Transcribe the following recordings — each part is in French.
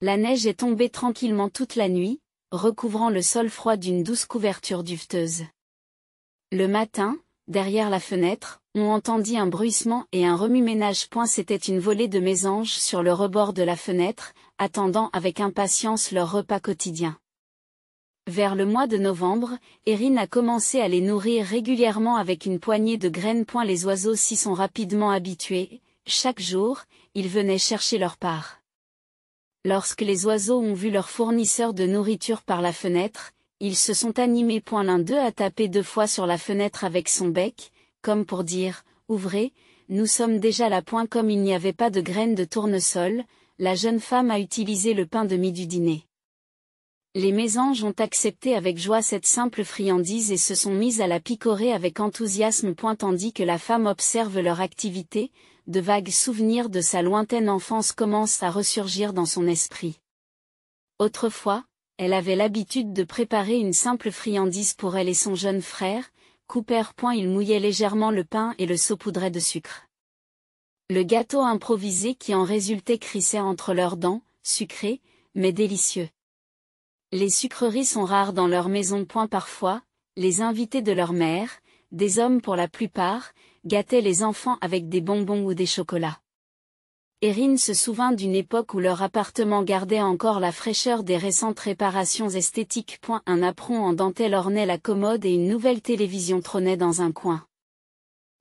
La neige est tombée tranquillement toute la nuit, recouvrant le sol froid d'une douce couverture duveteuse. Le matin, derrière la fenêtre, on entendit un bruissement et un remue-ménage. C'était une volée de mésanges sur le rebord de la fenêtre, attendant avec impatience leur repas quotidien. Vers le mois de novembre, Erin a commencé à les nourrir régulièrement avec une poignée de graines. Les oiseaux s'y sont rapidement habitués, chaque jour, ils venaient chercher leur part. Lorsque les oiseaux ont vu leur fournisseur de nourriture par la fenêtre, ils se sont animés. L'un d'eux a tapé 2 fois sur la fenêtre avec son bec, comme pour dire « Ouvrez, nous sommes déjà là ». Comme il n'y avait pas de graines de tournesol, la jeune femme a utilisé le pain de mie du dîner. Les mésanges ont accepté avec joie cette simple friandise et se sont mises à la picorer avec enthousiasme. Tandis que la femme observe leur activité, de vagues souvenirs de sa lointaine enfance commencent à ressurgir dans son esprit. Autrefois, elle avait l'habitude de préparer une simple friandise pour elle et son jeune frère, Cooper. Il mouillait légèrement le pain et le saupoudrait de sucre. Le gâteau improvisé qui en résultait crissait entre leurs dents, sucré, mais délicieux. Les sucreries sont rares dans leur maison. Parfois, les invités de leur mère, des hommes pour la plupart, gâtaient les enfants avec des bonbons ou des chocolats. Erin se souvint d'une époque où leur appartement gardait encore la fraîcheur des récentes réparations esthétiques. Un apron en dentelle ornait la commode et une nouvelle télévision trônait dans un coin.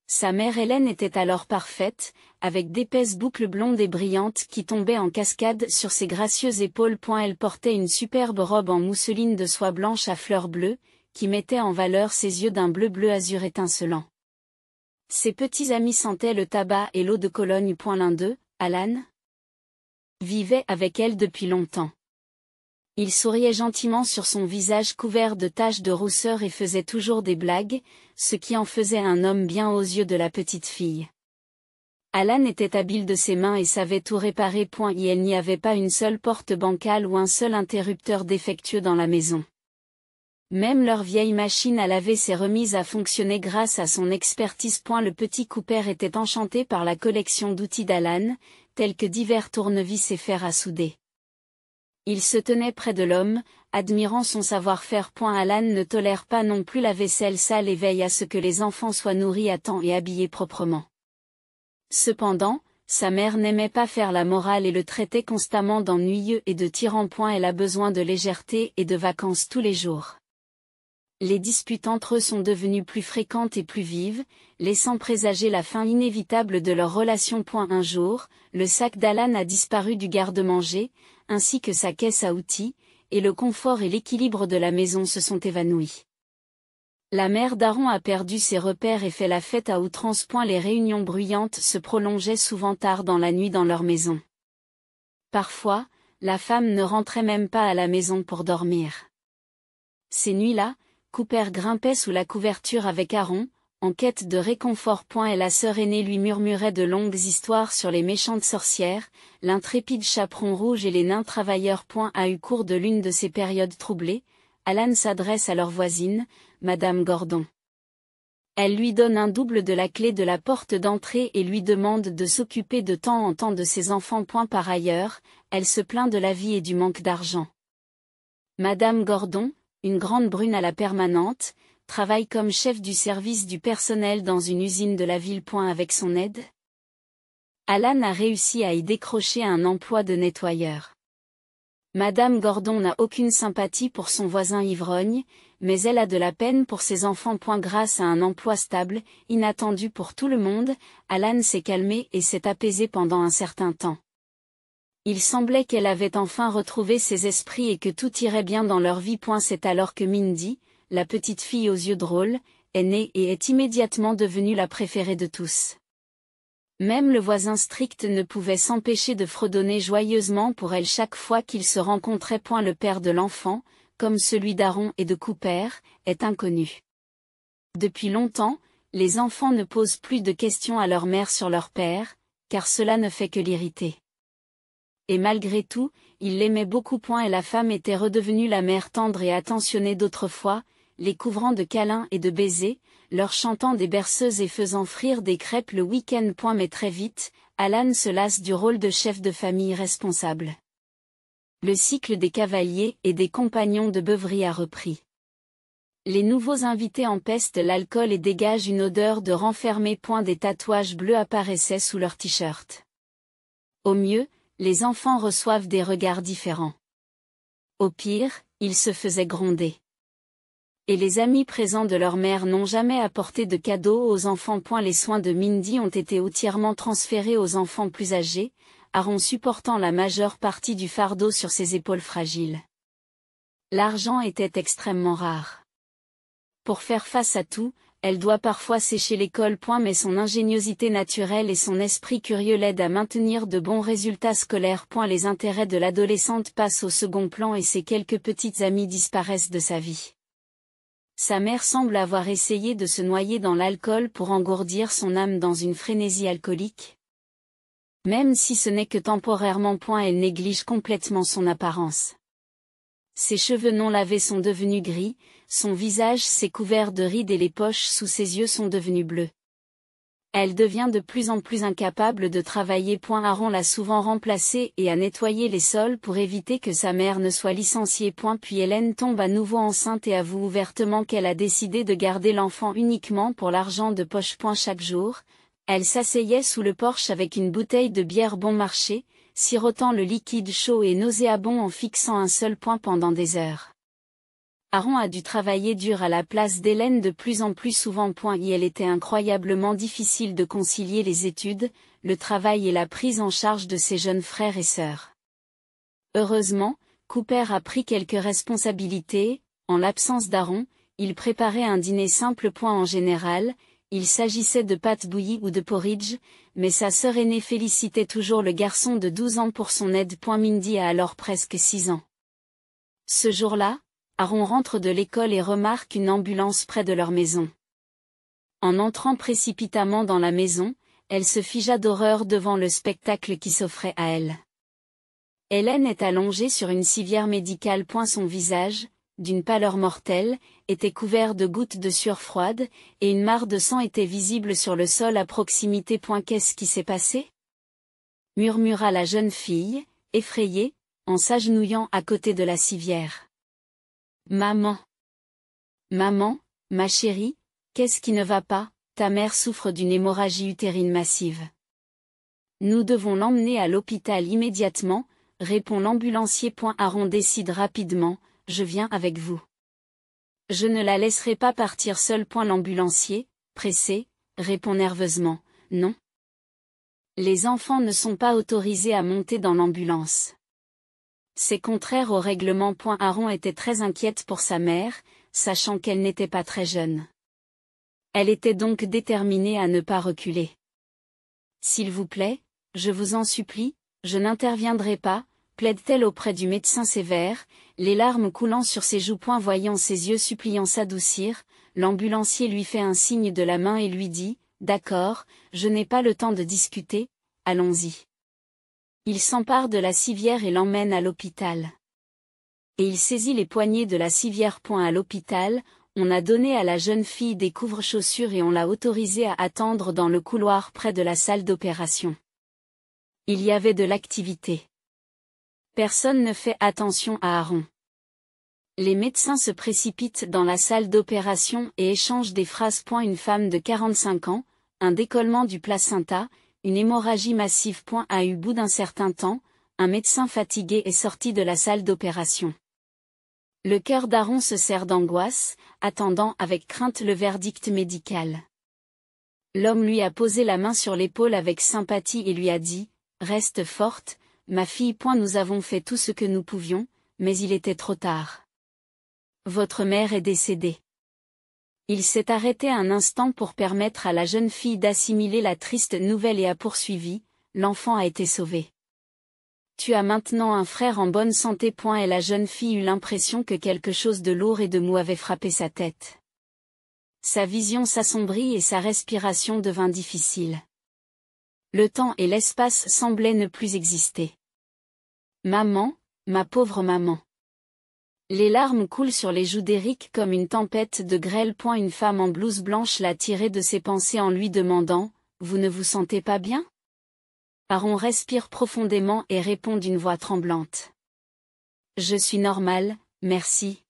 Sa mère Hélène était alors parfaite, avec d'épaisses boucles blondes et brillantes qui tombaient en cascade sur ses gracieuses épaules. Elle portait une superbe robe en mousseline de soie blanche à fleurs bleues, qui mettait en valeur ses yeux d'un bleu azur étincelant. Ses petits amis sentaient le tabac et l'eau de Cologne. L'un d'eux, Alan, vivait avec elle depuis longtemps. Il souriait gentiment sur son visage couvert de taches de rousseur et faisait toujours des blagues, ce qui en faisait un homme bien aux yeux de la petite fille. Alan était habile de ses mains et savait tout réparer. Il n'y avait pas une seule porte bancale ou un seul interrupteur défectueux dans la maison. Même leur vieille machine à laver s'est remise à fonctionner grâce à son expertise. Le petit Cooper était enchanté par la collection d'outils d'Alan, tels que divers tournevis et fers à souder. Il se tenait près de l'homme, admirant son savoir-faire. Alan ne tolère pas non plus la vaisselle sale et veille à ce que les enfants soient nourris à temps et habillés proprement. Cependant, sa mère n'aimait pas faire la morale et le traitait constamment d'ennuyeux et de tyran. Elle a besoin de légèreté et de vacances tous les jours. Les disputes entre eux sont devenues plus fréquentes et plus vives, laissant présager la fin inévitable de leur relation. Un jour, le sac d'Alan a disparu du garde-manger, ainsi que sa caisse à outils, et le confort et l'équilibre de la maison se sont évanouis. La mère d'Aaron a perdu ses repères et fait la fête à outrance. Les réunions bruyantes se prolongeaient souvent tard dans la nuit dans leur maison. Parfois, la femme ne rentrait même pas à la maison pour dormir. Ces nuits-là, Cooper grimpait sous la couverture avec Aaron, en quête de réconfort. Et la sœur aînée lui murmurait de longues histoires sur les méchantes sorcières, l'intrépide chaperon rouge et les nains travailleurs. A eu cours de l'une de ces périodes troublées, Alan s'adresse à leur voisine, Madame Gordon. Elle lui donne un double de la clé de la porte d'entrée et lui demande de s'occuper de temps en temps de ses enfants. Par ailleurs, elle se plaint de la vie et du manque d'argent. Madame Gordon, une grande brune à la permanente, travaille comme chef du service du personnel dans une usine de la ville. Avec son aide, Alan a réussi à y décrocher un emploi de nettoyeur. Madame Gordon n'a aucune sympathie pour son voisin ivrogne, mais elle a de la peine pour ses enfants. Grâce à un emploi stable, inattendu pour tout le monde, Alan s'est calmé et s'est apaisé pendant un certain temps. Il semblait qu'elle avait enfin retrouvé ses esprits et que tout irait bien dans leur vie. C'est alors que Mindy, la petite fille aux yeux drôles, est née et est immédiatement devenue la préférée de tous. Même le voisin strict ne pouvait s'empêcher de fredonner joyeusement pour elle chaque fois qu'ils se rencontraient. Le père de l'enfant, comme celui d'Aaron et de Cooper, est inconnu. Depuis longtemps, les enfants ne posent plus de questions à leur mère sur leur père, car cela ne fait que l'irriter. Et malgré tout, il l'aimait beaucoup. Et la femme était redevenue la mère tendre et attentionnée d'autrefois, les couvrant de câlins et de baisers, leur chantant des berceuses et faisant frire des crêpes le week-end. Mais très vite, Alan se lasse du rôle de chef de famille responsable. Le cycle des cavaliers et des compagnons de beuverie a repris. Les nouveaux invités empestent l'alcool et dégagent une odeur de renfermé. Des tatouages bleus apparaissaient sous leurs t-shirts. Au mieux, les enfants reçoivent des regards différents. Au pire, ils se faisaient gronder. Et les amis présents de leur mère n'ont jamais apporté de cadeaux aux enfants. Les soins de Mindy ont été entièrement transférés aux enfants plus âgés, Aaron supportant la majeure partie du fardeau sur ses épaules fragiles. L'argent était extrêmement rare. Pour faire face à tout, elle doit parfois sécher l'école. Mais son ingéniosité naturelle et son esprit curieux l'aident à maintenir de bons résultats scolaires. Les intérêts de l'adolescente passent au second plan et ses quelques petites amies disparaissent de sa vie. Sa mère semble avoir essayé de se noyer dans l'alcool pour engourdir son âme dans une frénésie alcoolique. Même si ce n'est que temporairement. Elle néglige complètement son apparence. Ses cheveux non lavés sont devenus gris, son visage s'est couvert de rides et les poches sous ses yeux sont devenues bleues. Elle devient de plus en plus incapable de travailler. Aaron l'a souvent remplacée et a nettoyé les sols pour éviter que sa mère ne soit licenciée. Puis Hélène tombe à nouveau enceinte et avoue ouvertement qu'elle a décidé de garder l'enfant uniquement pour l'argent de poche. Chaque jour, elle s'asseyait sous le porche avec une bouteille de bière bon marché, sirotant le liquide chaud et nauséabond en fixant un seul point pendant des heures. Aaron a dû travailler dur à la place d'Hélène de plus en plus souvent. Et elle était incroyablement difficile de concilier les études, le travail et la prise en charge de ses jeunes frères et sœurs. Heureusement, Cooper a pris quelques responsabilités. En l'absence d'Aaron, il préparait un dîner simple. En général, il s'agissait de pâtes bouillies ou de porridge, mais sa sœur aînée félicitait toujours le garçon de 12 ans pour son aide. Mindy a alors presque 6 ans. Ce jour-là, Aaron rentre de l'école et remarque une ambulance près de leur maison. En entrant précipitamment dans la maison, elle se figea d'horreur devant le spectacle qui s'offrait à elle. Hélène est allongée sur une civière médicale. Son visage, d'une pâleur mortelle, était couvert de gouttes de sueur froide, et une mare de sang était visible sur le sol à proximité. Qu'est-ce qui s'est passé ? Murmura la jeune fille, effrayée, en s'agenouillant à côté de la civière. Maman. Maman, ma chérie, qu'est-ce qui ne va pas ? Ta mère souffre d'une hémorragie utérine massive. Nous devons l'emmener à l'hôpital immédiatement, répond l'ambulancier. Aaron décide rapidement, je viens avec vous. Je ne la laisserai pas partir seule. L'ambulancier, pressé, répond nerveusement, non. Les enfants ne sont pas autorisés à monter dans l'ambulance. C'est contraire au règlement. Aaron était très inquiète pour sa mère, sachant qu'elle n'était pas très jeune. Elle était donc déterminée à ne pas reculer. S'il vous plaît, je vous en supplie, je n'interviendrai pas, plaide-t-elle auprès du médecin sévère, les larmes coulant sur ses joues. Voyant ses yeux suppliants s'adoucir, l'ambulancier lui fait un signe de la main et lui dit, d'accord, je n'ai pas le temps de discuter, allons-y. Il s'empare de la civière et l'emmène à l'hôpital. Et il saisit les poignées de la civière. À l'hôpital, on a donné à la jeune fille des couvre-chaussures et on l'a autorisée à attendre dans le couloir près de la salle d'opération. Il y avait de l'activité. Personne ne fait attention à Aaron. Les médecins se précipitent dans la salle d'opération et échangent des phrases. Une femme de 45 ans, un décollement du placenta, une hémorragie massive. À eu bout d'un certain temps, un médecin fatigué est sorti de la salle d'opération. Le cœur d'Aaron se serre d'angoisse, attendant avec crainte le verdict médical. L'homme lui a posé la main sur l'épaule avec sympathie et lui a dit, « Reste forte, ma fille. Nous avons fait tout ce que nous pouvions, mais il était trop tard. Votre mère est décédée. » Il s'est arrêté un instant pour permettre à la jeune fille d'assimiler la triste nouvelle et a poursuivi, « L'enfant a été sauvé. Tu as maintenant un frère en bonne santé. » Et la jeune fille eut l'impression que quelque chose de lourd et de mou avait frappé sa tête. Sa vision s'assombrit et sa respiration devint difficile. Le temps et l'espace semblaient ne plus exister. Maman, ma pauvre maman. Les larmes coulent sur les joues d'Éric comme une tempête de grêle. Une femme en blouse blanche l'a tiré de ses pensées en lui demandant, « Vous ne vous sentez pas bien ?» Aaron respire profondément et répond d'une voix tremblante. Je suis normale, merci.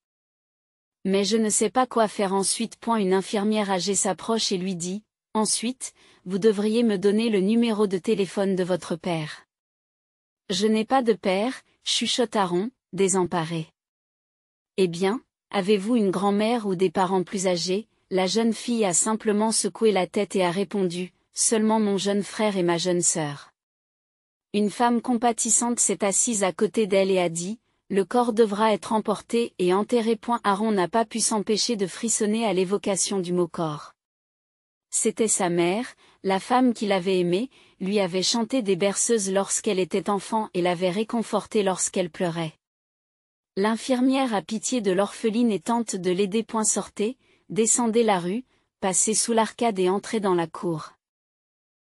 Mais je ne sais pas quoi faire ensuite. Une infirmière âgée s'approche et lui dit, ensuite, vous devriez me donner le numéro de téléphone de votre père. Je n'ai pas de père, chuchote Aaron, désemparé. Eh bien, avez-vous une grand-mère ou des parents plus âgés? La jeune fille a simplement secoué la tête et a répondu, seulement mon jeune frère et ma jeune sœur. Une femme compatissante s'est assise à côté d'elle et a dit, le corps devra être emporté et enterré. Aaron n'a pas pu s'empêcher de frissonner à l'évocation du mot corps. C'était sa mère, la femme qu'il avait aimée, lui avait chanté des berceuses lorsqu'elle était enfant et l'avait réconfortée lorsqu'elle pleurait. L'infirmière a pitié de l'orpheline et tente de l'aider. Sortez, descendez la rue, passez sous l'arcade et entrez dans la cour.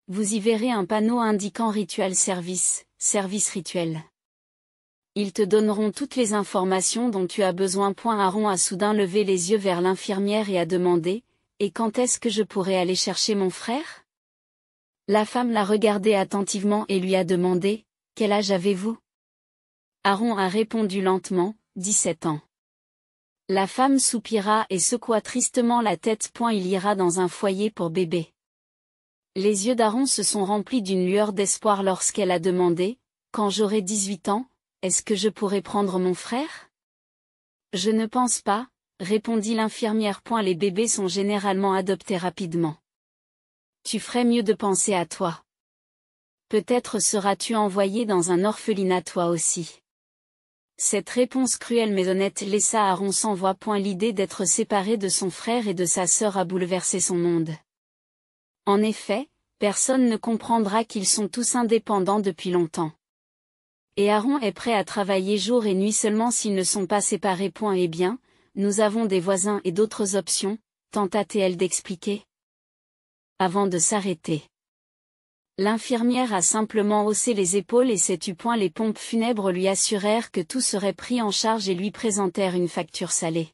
Vous y verrez un panneau indiquant rituel service rituel. Ils te donneront toutes les informations dont tu as besoin. Aaron a soudain levé les yeux vers l'infirmière et a demandé, et quand est-ce que je pourrai aller chercher mon frère? La femme l'a regardé attentivement et lui a demandé, quel âge avez-vous? Aaron a répondu lentement, 17 ans. La femme soupira et secoua tristement la tête. Il ira dans un foyer pour bébés. Les yeux d'Aaron se sont remplis d'une lueur d'espoir lorsqu'elle a demandé, quand j'aurai 18 ans, est-ce que je pourrai prendre mon frère? Je ne pense pas, répondit l'infirmière. Les bébés sont généralement adoptés rapidement. Tu ferais mieux de penser à toi. Peut-être seras-tu envoyé dans un orphelinat toi aussi. Cette réponse cruelle mais honnête laissa Aaron sans voix. L'idée d'être séparé de son frère et de sa sœur a bouleversé son monde. En effet, personne ne comprendra qu'ils sont tous indépendants depuis longtemps. Et Aaron est prêt à travailler jour et nuit seulement s'ils ne sont pas séparés. Eh bien, nous avons des voisins et d'autres options, tenta-t-elle d'expliquer. Avant de s'arrêter. L'infirmière a simplement haussé les épaules et s'est tue. Les pompes funèbres lui assurèrent que tout serait pris en charge et lui présentèrent une facture salée.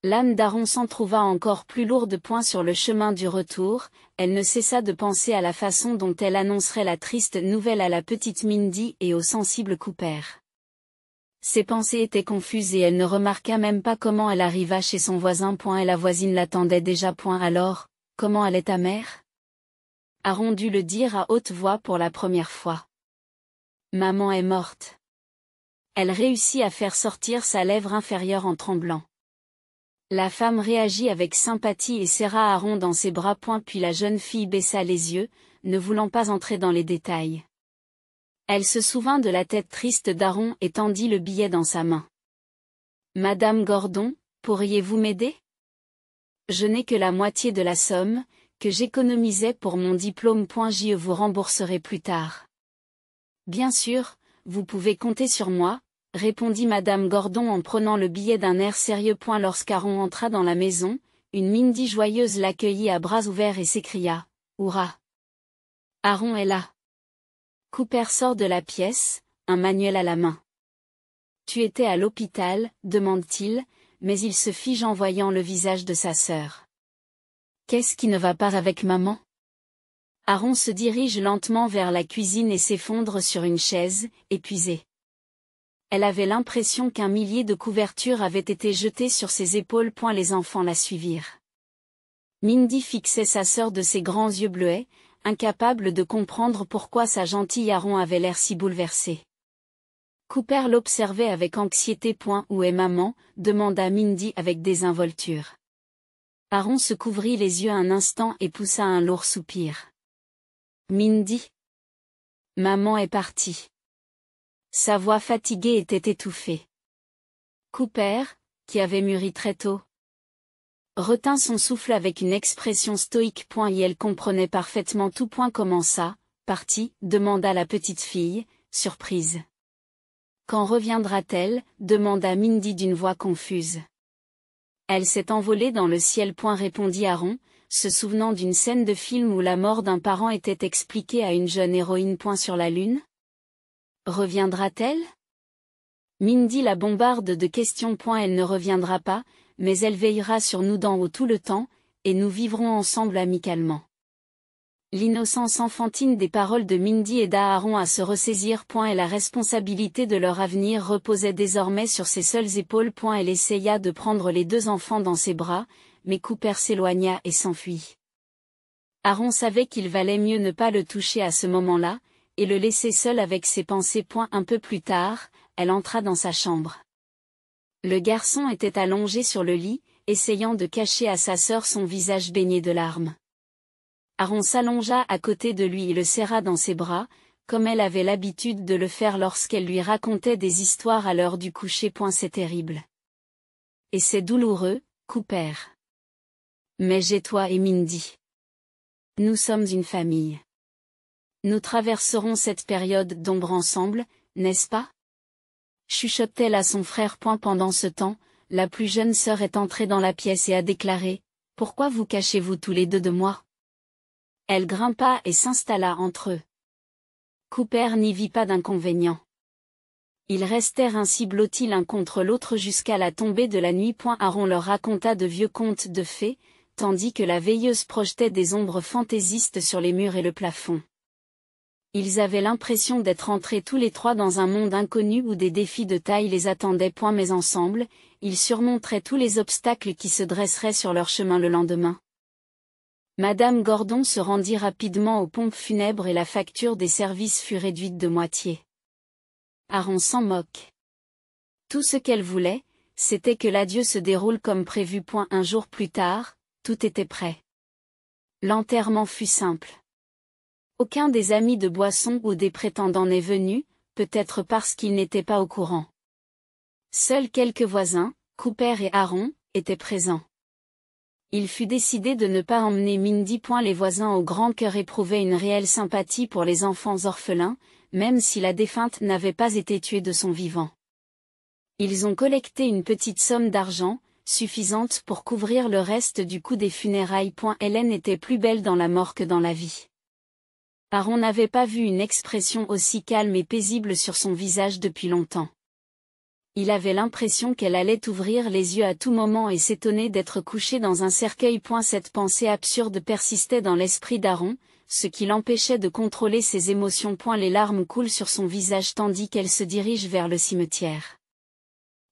L'âme d'Aaron s'en trouva encore plus lourde. Sur le chemin du retour, elle ne cessa de penser à la façon dont elle annoncerait la triste nouvelle à la petite Mindy et au sensible Cooper. Ses pensées étaient confuses et elle ne remarqua même pas comment elle arriva chez son voisin. Et la voisine l'attendait déjà. Alors, comment allait ta mère? Aaron dut le dire à haute voix pour la première fois. Maman est morte. Elle réussit à faire sortir sa lèvre inférieure en tremblant. La femme réagit avec sympathie et serra Aaron dans ses bras. Puis la jeune fille baissa les yeux, ne voulant pas entrer dans les détails. Elle se souvint de la tête triste d'Aaron et tendit le billet dans sa main. Madame Gordon, pourriez-vous m'aider? Je n'ai que la moitié de la somme, que j'économisais pour mon diplôme. Je vous rembourserai plus tard. Bien sûr, vous pouvez compter sur moi, répondit Madame Gordon en prenant le billet d'un air sérieux. Lorsqu'Aaron entra dans la maison, une Mindy joyeuse l'accueillit à bras ouverts et s'écria, Hurrah! Aaron est là. Cooper sort de la pièce, un manuel à la main. Tu étais à l'hôpital, demande-t-il, mais il se fige en voyant le visage de sa sœur. Qu'est-ce qui ne va pas avec maman? Aaron se dirige lentement vers la cuisine et s'effondre sur une chaise, épuisé. Elle avait l'impression qu'un millier de couvertures avaient été jetées sur ses épaules. Les enfants la suivirent. Mindy fixait sa sœur de ses grands yeux bleuets, incapable de comprendre pourquoi sa gentille Aaron avait l'air si bouleversé. Cooper l'observait avec anxiété. Où est maman? Demanda Mindy avec désinvolture. Aaron se couvrit les yeux un instant et poussa un lourd soupir. Mindy. Maman est partie. Sa voix fatiguée était étouffée. Cooper, qui avait mûri très tôt, retint son souffle avec une expression stoïque. Et elle comprenait parfaitement tout. Comment ça, partie? Demanda la petite fille, surprise. Quand reviendra-t-elle? Demanda Mindy d'une voix confuse. Elle s'est envolée dans le ciel. Répondit Aaron, se souvenant d'une scène de film où la mort d'un parent était expliquée à une jeune héroïne. Sur la lune? Reviendra-t-elle? Mindy la bombarde de questions. Elle ne reviendra pas, mais elle veillera sur nous d'en haut tout le temps, et nous vivrons ensemble amicalement. L'innocence enfantine des paroles de Mindy aida Aaron à se ressaisir. Et la responsabilité de leur avenir reposait désormais sur ses seules épaules. Elle essaya de prendre les deux enfants dans ses bras, mais Cooper s'éloigna et s'enfuit. Aaron savait qu'il valait mieux ne pas le toucher à ce moment-là, et le laisser seul avec ses pensées. Un peu plus tard, elle entra dans sa chambre. Le garçon était allongé sur le lit, essayant de cacher à sa sœur son visage baigné de larmes. Aaron s'allongea à côté de lui et le serra dans ses bras, comme elle avait l'habitude de le faire lorsqu'elle lui racontait des histoires à l'heure du coucher. C'est terrible. Et c'est douloureux, Cooper. Mais j'ai toi et Mindy. Nous sommes une famille. Nous traverserons cette période d'ombre ensemble, n'est-ce pas? Chuchote-t-elle à son frère. Pendant ce temps, la plus jeune sœur est entrée dans la pièce et a déclaré « Pourquoi vous cachez-vous tous les deux de moi ?» Elle grimpa et s'installa entre eux. Cooper n'y vit pas d'inconvénient. Ils restèrent ainsi blottis l'un contre l'autre jusqu'à la tombée de la nuit. Aaron leur raconta de vieux contes de fées, tandis que la veilleuse projetait des ombres fantaisistes sur les murs et le plafond. Ils avaient l'impression d'être entrés tous les trois dans un monde inconnu où des défis de taille les attendaient. Mais ensemble, ils surmonteraient tous les obstacles qui se dresseraient sur leur chemin le lendemain. Madame Gordon se rendit rapidement aux pompes funèbres et la facture des services fut réduite de moitié. Aaron s'en moque. Tout ce qu'elle voulait, c'était que l'adieu se déroule comme prévu. Un jour plus tard, tout était prêt. L'enterrement fut simple. Aucun des amis de Boisson ou des prétendants n'est venu, peut-être parce qu'ils n'étaient pas au courant. Seuls quelques voisins, Cooper et Aaron, étaient présents. Il fut décidé de ne pas emmener Mindy. Les voisins au grand cœur éprouvaient une réelle sympathie pour les enfants orphelins, même si la défunte n'avait pas été tuée de son vivant. Ils ont collecté une petite somme d'argent, suffisante pour couvrir le reste du coût des funérailles. Hélène était plus belle dans la mort que dans la vie. Aaron n'avait pas vu une expression aussi calme et paisible sur son visage depuis longtemps. Il avait l'impression qu'elle allait ouvrir les yeux à tout moment et s'étonner d'être couchée dans un cercueil. Cette pensée absurde persistait dans l'esprit d'Aaron, ce qui l'empêchait de contrôler ses émotions. Les larmes coulent sur son visage tandis qu'elle se dirige vers le cimetière.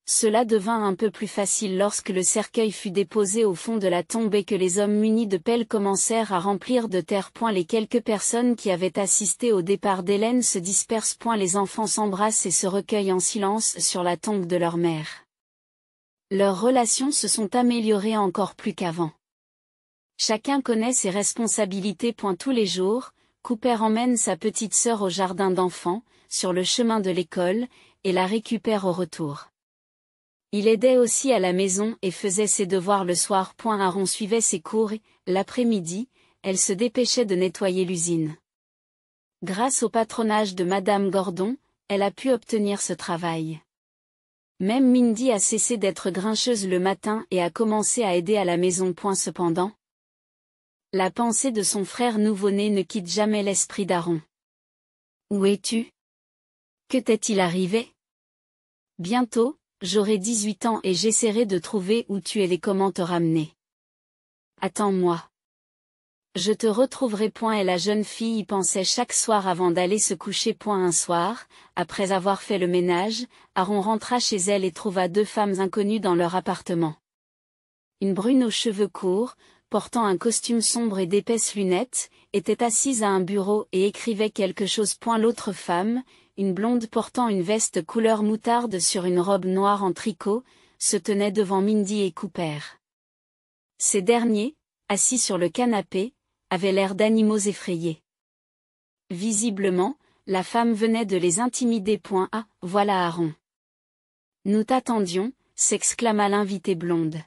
Cela devint un peu plus facile lorsque le cercueil fut déposé au fond de la tombe et que les hommes munis de pelles commencèrent à remplir de terre. Les quelques personnes qui avaient assisté au départ d'Hélène se dispersent. Les enfants s'embrassent et se recueillent en silence sur la tombe de leur mère. Leurs relations se sont améliorées encore plus qu'avant. Chacun connaît ses responsabilités. Tous les jours, Cooper emmène sa petite sœur au jardin d'enfants, sur le chemin de l'école, et la récupère au retour. Il aidait aussi à la maison et faisait ses devoirs le soir. Aaron suivait ses cours et, l'après-midi, elle se dépêchait de nettoyer l'usine. Grâce au patronage de Madame Gordon, elle a pu obtenir ce travail. Même Mindy a cessé d'être grincheuse le matin et a commencé à aider à la maison. Cependant, la pensée de son frère nouveau-né ne quitte jamais l'esprit d'Aaron. Où es-tu? Que t'est-il arrivé? Bientôt, j'aurai 18 ans et j'essaierai de trouver où tu es et comment te ramener. Attends-moi. Je te retrouverai. Et la jeune fille y pensait chaque soir avant d'aller se coucher. Un soir, après avoir fait le ménage, Aaron rentra chez elle et trouva deux femmes inconnues dans leur appartement. Une brune aux cheveux courts, portant un costume sombre et d'épaisses lunettes, était assise à un bureau et écrivait quelque chose. L'autre femme, une blonde portant une veste couleur moutarde sur une robe noire en tricot, se tenait devant Mindy et Cooper. Ces derniers, assis sur le canapé, avaient l'air d'animaux effrayés. Visiblement, la femme venait de les intimider. Ah, voilà Aaron. Nous t'attendions, s'exclama l'invitée blonde.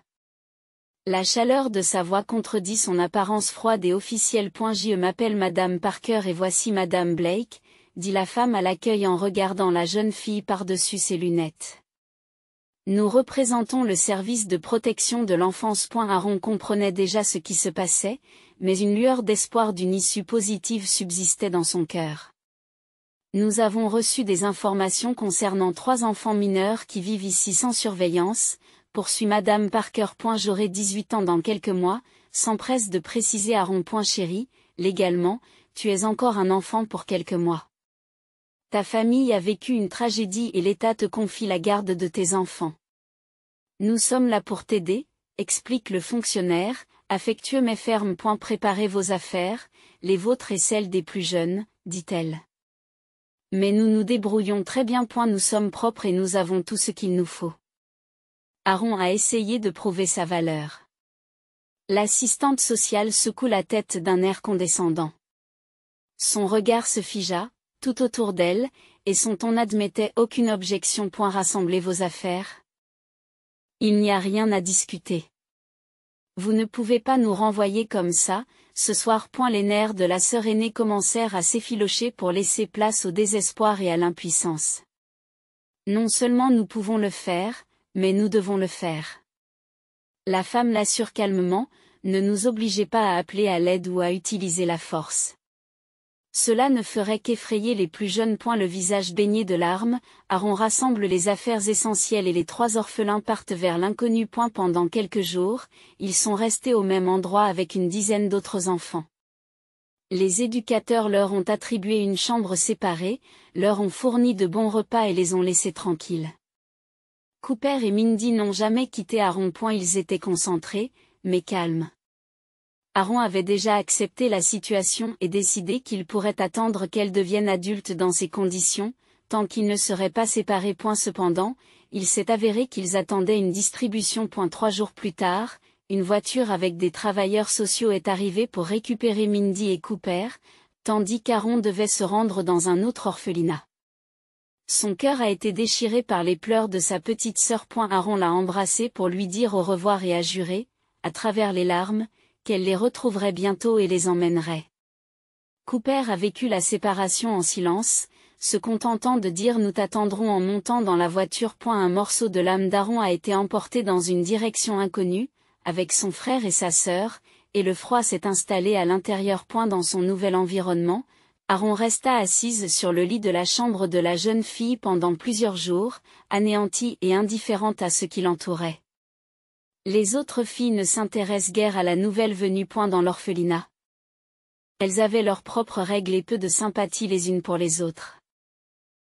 La chaleur de sa voix contredit son apparence froide et officielle. Je m'appelle Madame Parker et voici Madame Blake, dit la femme à l'accueil en regardant la jeune fille par-dessus ses lunettes. Nous représentons le service de protection de l'enfance. Aaron comprenait déjà ce qui se passait, mais une lueur d'espoir d'une issue positive subsistait dans son cœur. Nous avons reçu des informations concernant 3 enfants mineurs qui vivent ici sans surveillance, poursuit Madame Parker. J'aurai 18 ans dans quelques mois, s'empresse de préciser Aaron. Chérie, légalement, tu es encore un enfant pour quelques mois. Ta famille a vécu une tragédie et l'État te confie la garde de tes enfants. Nous sommes là pour t'aider, explique le fonctionnaire, affectueux mais ferme. Préparez vos affaires, les vôtres et celles des plus jeunes, dit-elle. Mais nous nous débrouillons très bien. Nous sommes propres et nous avons tout ce qu'il nous faut. Aaron a essayé de prouver sa valeur. L'assistante sociale secoue la tête d'un air condescendant. Son regard se figea, tout autour d'elle, et son ton n'admettait aucune objection. Rassemblez vos affaires. Il n'y a rien à discuter. Vous ne pouvez pas nous renvoyer comme ça, ce soir. Les nerfs de la sœur aînée commencèrent à s'effilocher pour laisser place au désespoir et à l'impuissance. Non seulement nous pouvons le faire, mais nous devons le faire. La femme l'assure calmement, ne nous obligez pas à appeler à l'aide ou à utiliser la force. Cela ne ferait qu'effrayer les plus jeunes. Le visage baigné de larmes, Aaron rassemble les affaires essentielles et les 3 orphelins partent vers l'inconnu. Pendant quelques jours, ils sont restés au même endroit avec une dizaine d'autres enfants. Les éducateurs leur ont attribué une chambre séparée, leur ont fourni de bons repas et les ont laissés tranquilles. Cooper et Mindy n'ont jamais quitté Aaron. Ils étaient concentrés, mais calmes. Aaron avait déjà accepté la situation et décidé qu'il pourrait attendre qu'elle devienne adulte dans ces conditions, tant qu'ils ne seraient pas séparés. Cependant, il s'est avéré qu'ils attendaient une distribution. 3 jours plus tard, une voiture avec des travailleurs sociaux est arrivée pour récupérer Mindy et Cooper, tandis qu'Aaron devait se rendre dans un autre orphelinat. Son cœur a été déchiré par les pleurs de sa petite sœur. Aaron l'a embrassée pour lui dire au revoir et a juré, à travers les larmes, qu'elle les retrouverait bientôt et les emmènerait. Cooper a vécu la séparation en silence, se contentant de dire nous t'attendrons en montant dans la voiture. Un morceau de l'âme d'Aaron a été emporté dans une direction inconnue, avec son frère et sa sœur, et le froid s'est installé à l'intérieur. Dans son nouvel environnement, Aaron resta assise sur le lit de la chambre de la jeune fille pendant plusieurs jours, anéantie et indifférente à ce qui l'entourait. Les autres filles ne s'intéressent guère à la nouvelle venue. Dans l'orphelinat. Elles avaient leurs propres règles et peu de sympathie les unes pour les autres.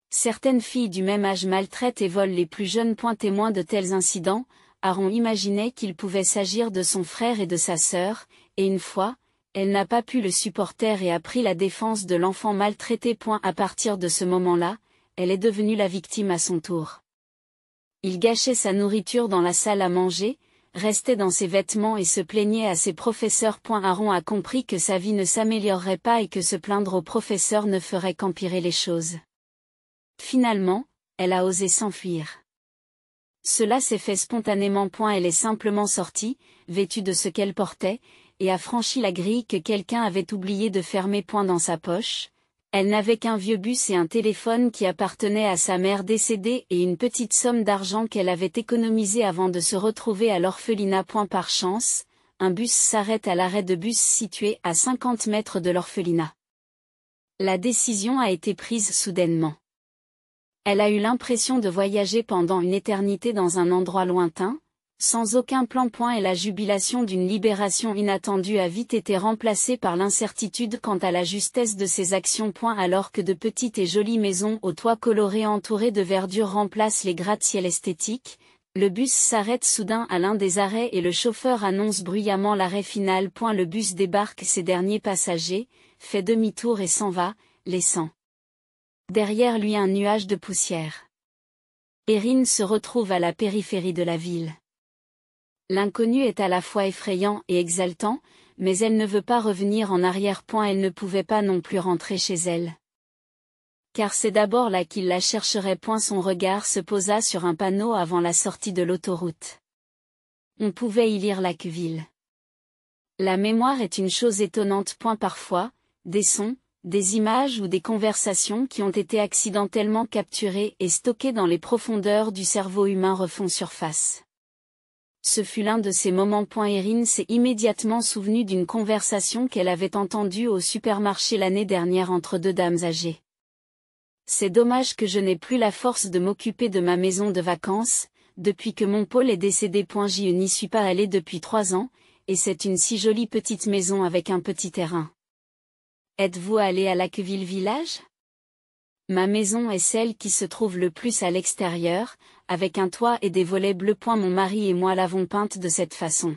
Certaines filles du même âge maltraitent et volent les plus jeunes. Témoin de tels incidents, Aaron imaginait qu'il pouvait s'agir de son frère et de sa sœur, et une fois, elle n'a pas pu le supporter et a pris la défense de l'enfant maltraité. À partir de ce moment-là, elle est devenue la victime à son tour. Il gâchait sa nourriture dans la salle à manger, restait dans ses vêtements et se plaignait à ses professeurs. Aaron a compris que sa vie ne s'améliorerait pas et que se plaindre aux professeurs ne ferait qu'empirer les choses. Finalement, elle a osé s'enfuir. Cela s'est fait spontanément. Elle est simplement sortie, vêtue de ce qu'elle portait, et a franchi la grille que quelqu'un avait oublié de fermer. Dans sa poche, elle n'avait qu'un vieux bus et un téléphone qui appartenait à sa mère décédée et une petite somme d'argent qu'elle avait économisée avant de se retrouver à l'orphelinat. Par chance, un bus s'arrête à l'arrêt de bus situé à 50 mètres de l'orphelinat. La décision a été prise soudainement. Elle a eu l'impression de voyager pendant une éternité dans un endroit lointain, sans aucun plan. Et la jubilation d'une libération inattendue a vite été remplacée par l'incertitude quant à la justesse de ses actions. Alors que de petites et jolies maisons aux toits colorés entourées de verdure remplacent les gratte-ciel esthétiques, le bus s'arrête soudain à l'un des arrêts et le chauffeur annonce bruyamment l'arrêt final. Le bus débarque ses derniers passagers, fait demi-tour et s'en va, laissant derrière lui un nuage de poussière. Erin se retrouve à la périphérie de la ville. L'inconnu est à la fois effrayant et exaltant, mais elle ne veut pas revenir en arrière. Elle ne pouvait pas non plus rentrer chez elle. Car c'est d'abord là qu'il la chercherait. Son regard se posa sur un panneau avant la sortie de l'autoroute. On pouvait y lire Lackville. La mémoire est une chose étonnante. Parfois, des sons, des images ou des conversations qui ont été accidentellement capturées et stockées dans les profondeurs du cerveau humain refont surface. Ce fut l'un de ces moments. Erin s'est immédiatement souvenue d'une conversation qu'elle avait entendue au supermarché l'année dernière entre 2 dames âgées. C'est dommage que je n'ai plus la force de m'occuper de ma maison de vacances, depuis que mon Paul est décédé. Je n'y suis pas allée depuis 3 ans, et c'est une si jolie petite maison avec un petit terrain. Êtes-vous allé à Laqueville Village? Ma maison est celle qui se trouve le plus à l'extérieur, avec un toit et des volets bleus. Mon mari et moi l'avons peinte de cette façon.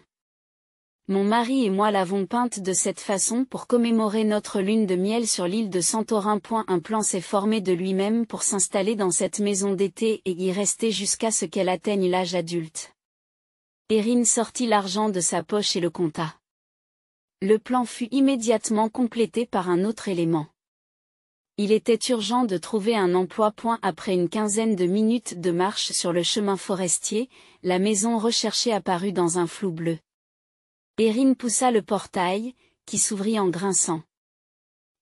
Mon mari et moi l'avons peinte de cette façon pour commémorer notre lune de miel sur l'île de Santorin. Un plan s'est formé de lui-même pour s'installer dans cette maison d'été et y rester jusqu'à ce qu'elle atteigne l'âge adulte. Erin sortit l'argent de sa poche et le compta. Le plan fut immédiatement complété par un autre élément. Il était urgent de trouver un emploi. Après une quinzaine de minutes de marche sur le chemin forestier, la maison recherchée apparut dans un flou bleu. Erin poussa le portail, qui s'ouvrit en grinçant.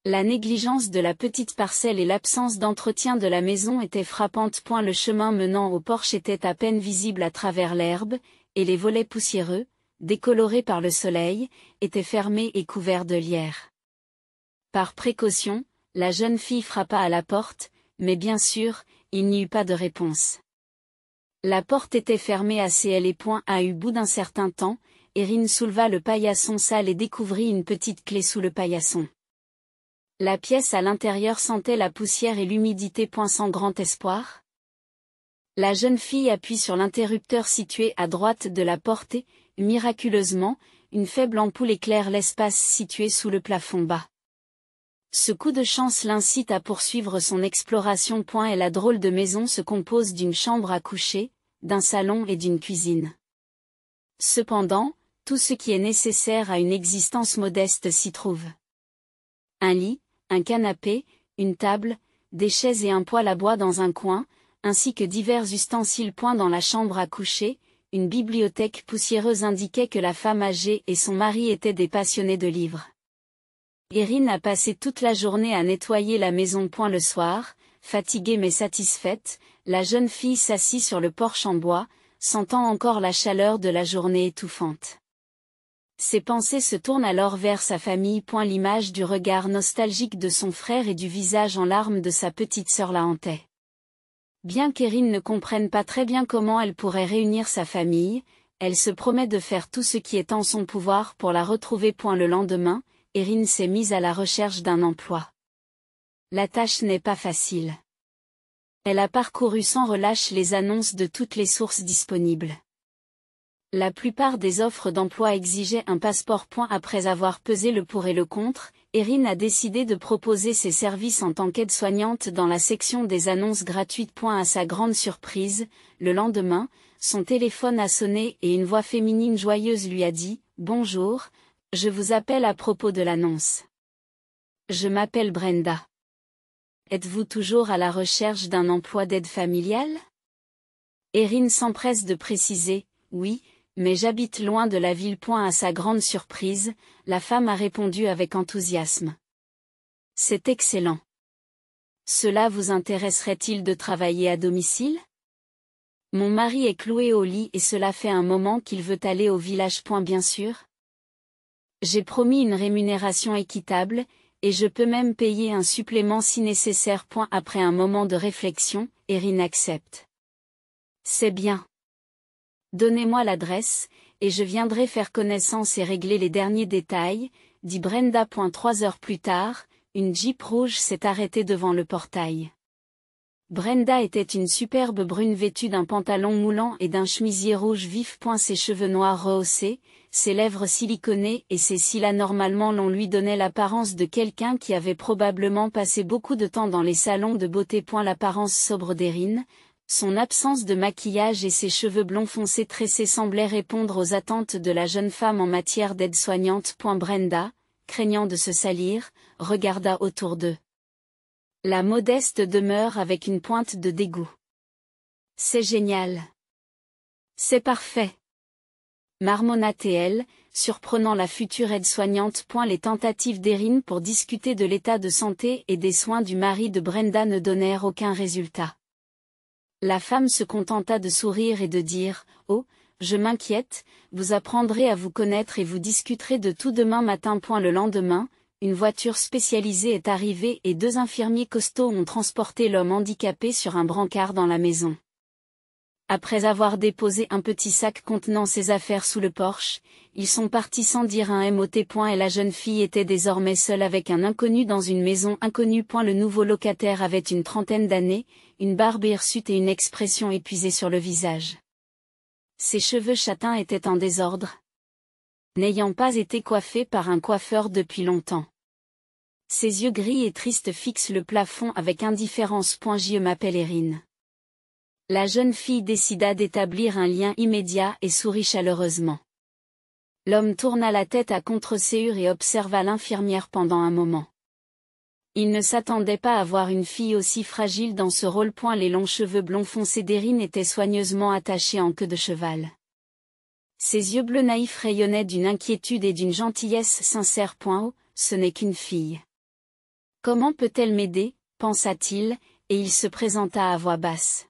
La négligence de la petite parcelle et l'absence d'entretien de la maison étaient frappantes. Le chemin menant au porche était à peine visible à travers l'herbe, et les volets poussiéreux, décolorés par le soleil, étaient fermés et couverts de lierre. Par précaution, la jeune fille frappa à la porte, mais bien sûr, il n'y eut pas de réponse. La porte était fermée à ciel et au bout d'un certain temps, Erin souleva le paillasson sale et découvrit une petite clé sous le paillasson. La pièce à l'intérieur sentait la poussière et l'humidité. Sans grand espoir. La jeune fille appuie sur l'interrupteur situé à droite de la porte et, miraculeusement, une faible ampoule éclaire l'espace situé sous le plafond bas. Ce coup de chance l'incite à poursuivre son exploration. Et la drôle de maison se compose d'une chambre à coucher, d'un salon et d'une cuisine. Cependant, tout ce qui est nécessaire à une existence modeste s'y trouve. Un lit, un canapé, une table, des chaises et un poêle à bois dans un coin, ainsi que divers ustensiles. Dans la chambre à coucher, une bibliothèque poussiéreuse indiquait que la femme âgée et son mari étaient des passionnés de livres. Erin a passé toute la journée à nettoyer la maison. Le soir, fatiguée mais satisfaite, la jeune fille s'assit sur le porche en bois, sentant encore la chaleur de la journée étouffante. Ses pensées se tournent alors vers sa famille. L'image du regard nostalgique de son frère et du visage en larmes de sa petite sœur la hantait. Bien qu'Erin ne comprenne pas très bien comment elle pourrait réunir sa famille, elle se promet de faire tout ce qui est en son pouvoir pour la retrouver. Le lendemain, Erin s'est mise à la recherche d'un emploi. La tâche n'est pas facile. Elle a parcouru sans relâche les annonces de toutes les sources disponibles. La plupart des offres d'emploi exigeaient un passeport. Après avoir pesé le pour et le contre, Erin a décidé de proposer ses services en tant qu'aide-soignante dans la section des annonces gratuites. À sa grande surprise, le lendemain, son téléphone a sonné et une voix féminine joyeuse lui a dit « Bonjour, je vous appelle à propos de l'annonce. Je m'appelle Brenda. Êtes-vous toujours à la recherche d'un emploi d'aide familiale ?» Erin s'empresse de préciser « Oui, mais j'habite loin de la ville. » À sa grande surprise, la femme a répondu avec enthousiasme. « C'est excellent. Cela vous intéresserait-il de travailler à domicile ? Mon mari est cloué au lit et cela fait un moment qu'il veut aller au village. Bien sûr. J'ai promis une rémunération équitable, et je peux même payer un supplément si nécessaire. Après un moment de réflexion, Erin accepte. C'est bien. Donnez-moi l'adresse, et je viendrai faire connaissance et régler les derniers détails, dit Brenda. 3 heures plus tard, une Jeep rouge s'est arrêtée devant le portail. Brenda était une superbe brune vêtue d'un pantalon moulant et d'un chemisier rouge vif. Ses cheveux noirs rehaussés, ses lèvres siliconées et ses cils anormalement longs lui donnaient l'apparence de quelqu'un qui avait probablement passé beaucoup de temps dans les salons de beauté. L'apparence sobre d'Erin, son absence de maquillage et ses cheveux blonds foncés tressés semblaient répondre aux attentes de la jeune femme en matière d'aide-soignante. Brenda, craignant de se salir, regarda autour d'eux. La modeste demeure avec une pointe de dégoût. C'est génial. C'est parfait. Marmonna-t-elle, surprenant la future aide-soignante. Les tentatives d'Erin pour discuter de l'état de santé et des soins du mari de Brenda ne donnèrent aucun résultat. La femme se contenta de sourire et de dire « Oh, je m'inquiète, vous apprendrez à vous connaître et vous discuterez de tout demain matin. » Le lendemain, une voiture spécialisée est arrivée et 2 infirmiers costauds ont transporté l'homme handicapé sur un brancard dans la maison. Après avoir déposé un petit sac contenant ses affaires sous le porche, ils sont partis sans dire un mot. Et la jeune fille était désormais seule avec un inconnu dans une maison inconnue. Le nouveau locataire avait une trentaine d'années, une barbe hirsute et une expression épuisée sur le visage. Ses cheveux châtains étaient en désordre, n'ayant pas été coiffés par un coiffeur depuis longtemps. Ses yeux gris et tristes fixent le plafond avec indifférence. Je m'appelle Erin. La jeune fille décida d'établir un lien immédiat et sourit chaleureusement. L'homme tourna la tête à contre-séhure et observa l'infirmière pendant un moment. Il ne s'attendait pas à voir une fille aussi fragile dans ce rôle. Les longs cheveux blonds foncés d'Erin étaient soigneusement attachés en queue de cheval. Ses yeux bleus naïfs rayonnaient d'une inquiétude et d'une gentillesse sincère. Oh, ce n'est qu'une fille. Comment peut-elle m'aider, pensa-t-il, et il se présenta à voix basse.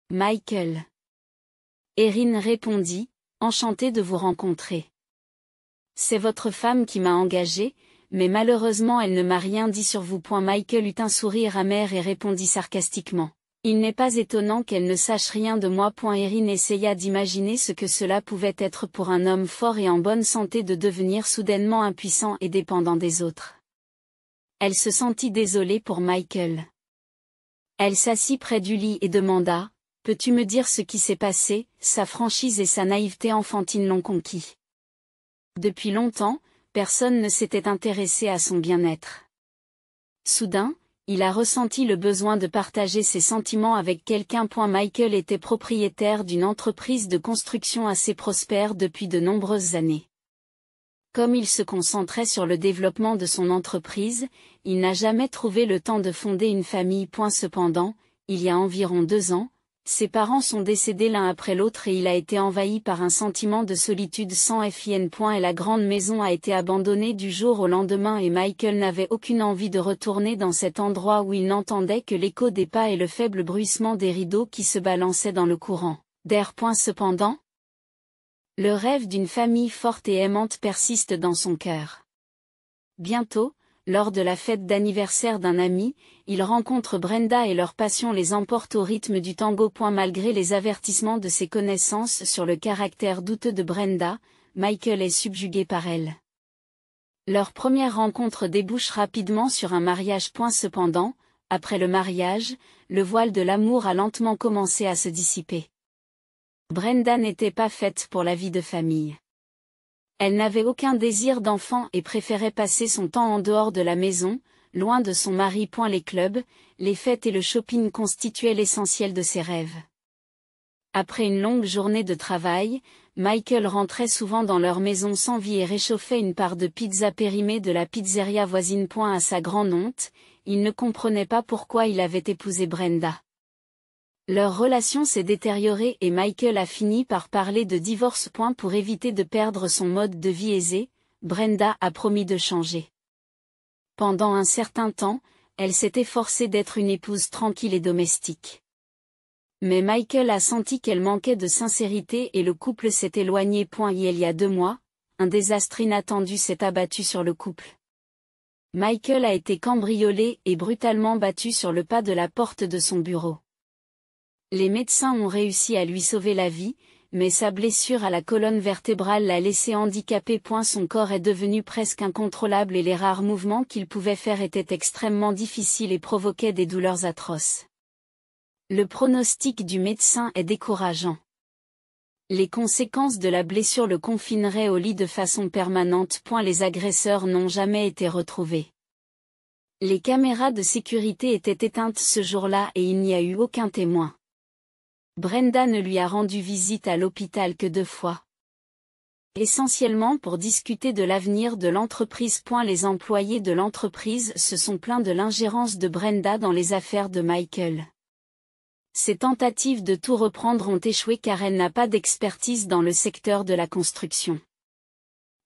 Michael. Erin répondit, enchantée de vous rencontrer. C'est votre femme qui m'a engagé, mais malheureusement elle ne m'a rien dit sur vous. Michael eut un sourire amer et répondit sarcastiquement. Il n'est pas étonnant qu'elle ne sache rien de moi. Erin essaya d'imaginer ce que cela pouvait être pour un homme fort et en bonne santé de devenir soudainement impuissant et dépendant des autres. Elle se sentit désolée pour Michael. Elle s'assit près du lit et demanda, « Peux-tu me dire ce qui s'est passé ?» Sa franchise et sa naïveté enfantine l'ont conquis. Depuis longtemps, personne ne s'était intéressé à son bien-être. Soudain, il a ressenti le besoin de partager ses sentiments avec quelqu'un. Michael était propriétaire d'une entreprise de construction assez prospère depuis de nombreuses années. Comme il se concentrait sur le développement de son entreprise, il n'a jamais trouvé le temps de fonder une famille. Cependant, il y a environ 2 ans, ses parents sont décédés l'un après l'autre et il a été envahi par un sentiment de solitude sans fin. Et la grande maison a été abandonnée du jour au lendemain et Michael n'avait aucune envie de retourner dans cet endroit où il n'entendait que l'écho des pas et le faible bruissement des rideaux qui se balançaient dans le courant d'air. Cependant, le rêve d'une famille forte et aimante persiste dans son cœur. Bientôt, lors de la fête d'anniversaire d'un ami, il rencontre Brenda et leur passion les emporte au rythme du tango. Malgré les avertissements de ses connaissances sur le caractère douteux de Brenda, Michael est subjugué par elle. Leur première rencontre débouche rapidement sur un mariage. Cependant, après le mariage, le voile de l'amour a lentement commencé à se dissiper. Brenda n'était pas faite pour la vie de famille. Elle n'avait aucun désir d'enfant et préférait passer son temps en dehors de la maison, loin de son mari. Les clubs, les fêtes et le shopping constituaient l'essentiel de ses rêves. Après une longue journée de travail, Michael rentrait souvent dans leur maison sans vie et réchauffait une part de pizza périmée de la pizzeria voisine. À sa grande honte, il ne comprenait pas pourquoi il avait épousé Brenda. Leur relation s'est détériorée et Michael a fini par parler de divorce. Pour éviter de perdre son mode de vie aisé, Brenda a promis de changer. Pendant un certain temps, elle s'est efforcée d'être une épouse tranquille et domestique. Mais Michael a senti qu'elle manquait de sincérité et le couple s'est éloigné. Il y a 2 mois, un désastre inattendu s'est abattu sur le couple. Michael a été cambriolé et brutalement battu sur le pas de la porte de son bureau. Les médecins ont réussi à lui sauver la vie, mais sa blessure à la colonne vertébrale l'a laissé handicapé. Son corps est devenu presque incontrôlable et les rares mouvements qu'il pouvait faire étaient extrêmement difficiles et provoquaient des douleurs atroces. Le pronostic du médecin est décourageant. Les conséquences de la blessure le confineraient au lit de façon permanente. Les agresseurs n'ont jamais été retrouvés. Les caméras de sécurité étaient éteintes ce jour-là et il n'y a eu aucun témoin. Brenda ne lui a rendu visite à l'hôpital que 2 fois. Essentiellement pour discuter de l'avenir de l'entreprise. Les employés de l'entreprise se sont plaints de l'ingérence de Brenda dans les affaires de Michael. Ses tentatives de tout reprendre ont échoué car elle n'a pas d'expertise dans le secteur de la construction.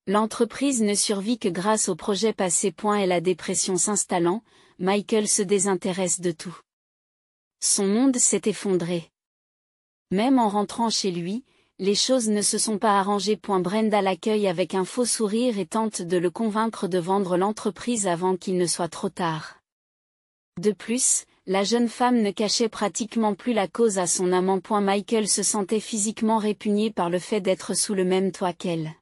L'entreprise ne survit que grâce au projet passé. Et la dépression s'installant, Michael se désintéresse de tout. Son monde s'est effondré. Même en rentrant chez lui, les choses ne se sont pas arrangées. Brenda l'accueille avec un faux sourire et tente de le convaincre de vendre l'entreprise avant qu'il ne soit trop tard. De plus, La jeune femme ne cachait pratiquement plus la cause à son amant. Michael se sentait physiquement répugné par le fait d'être sous le même toit qu'elle.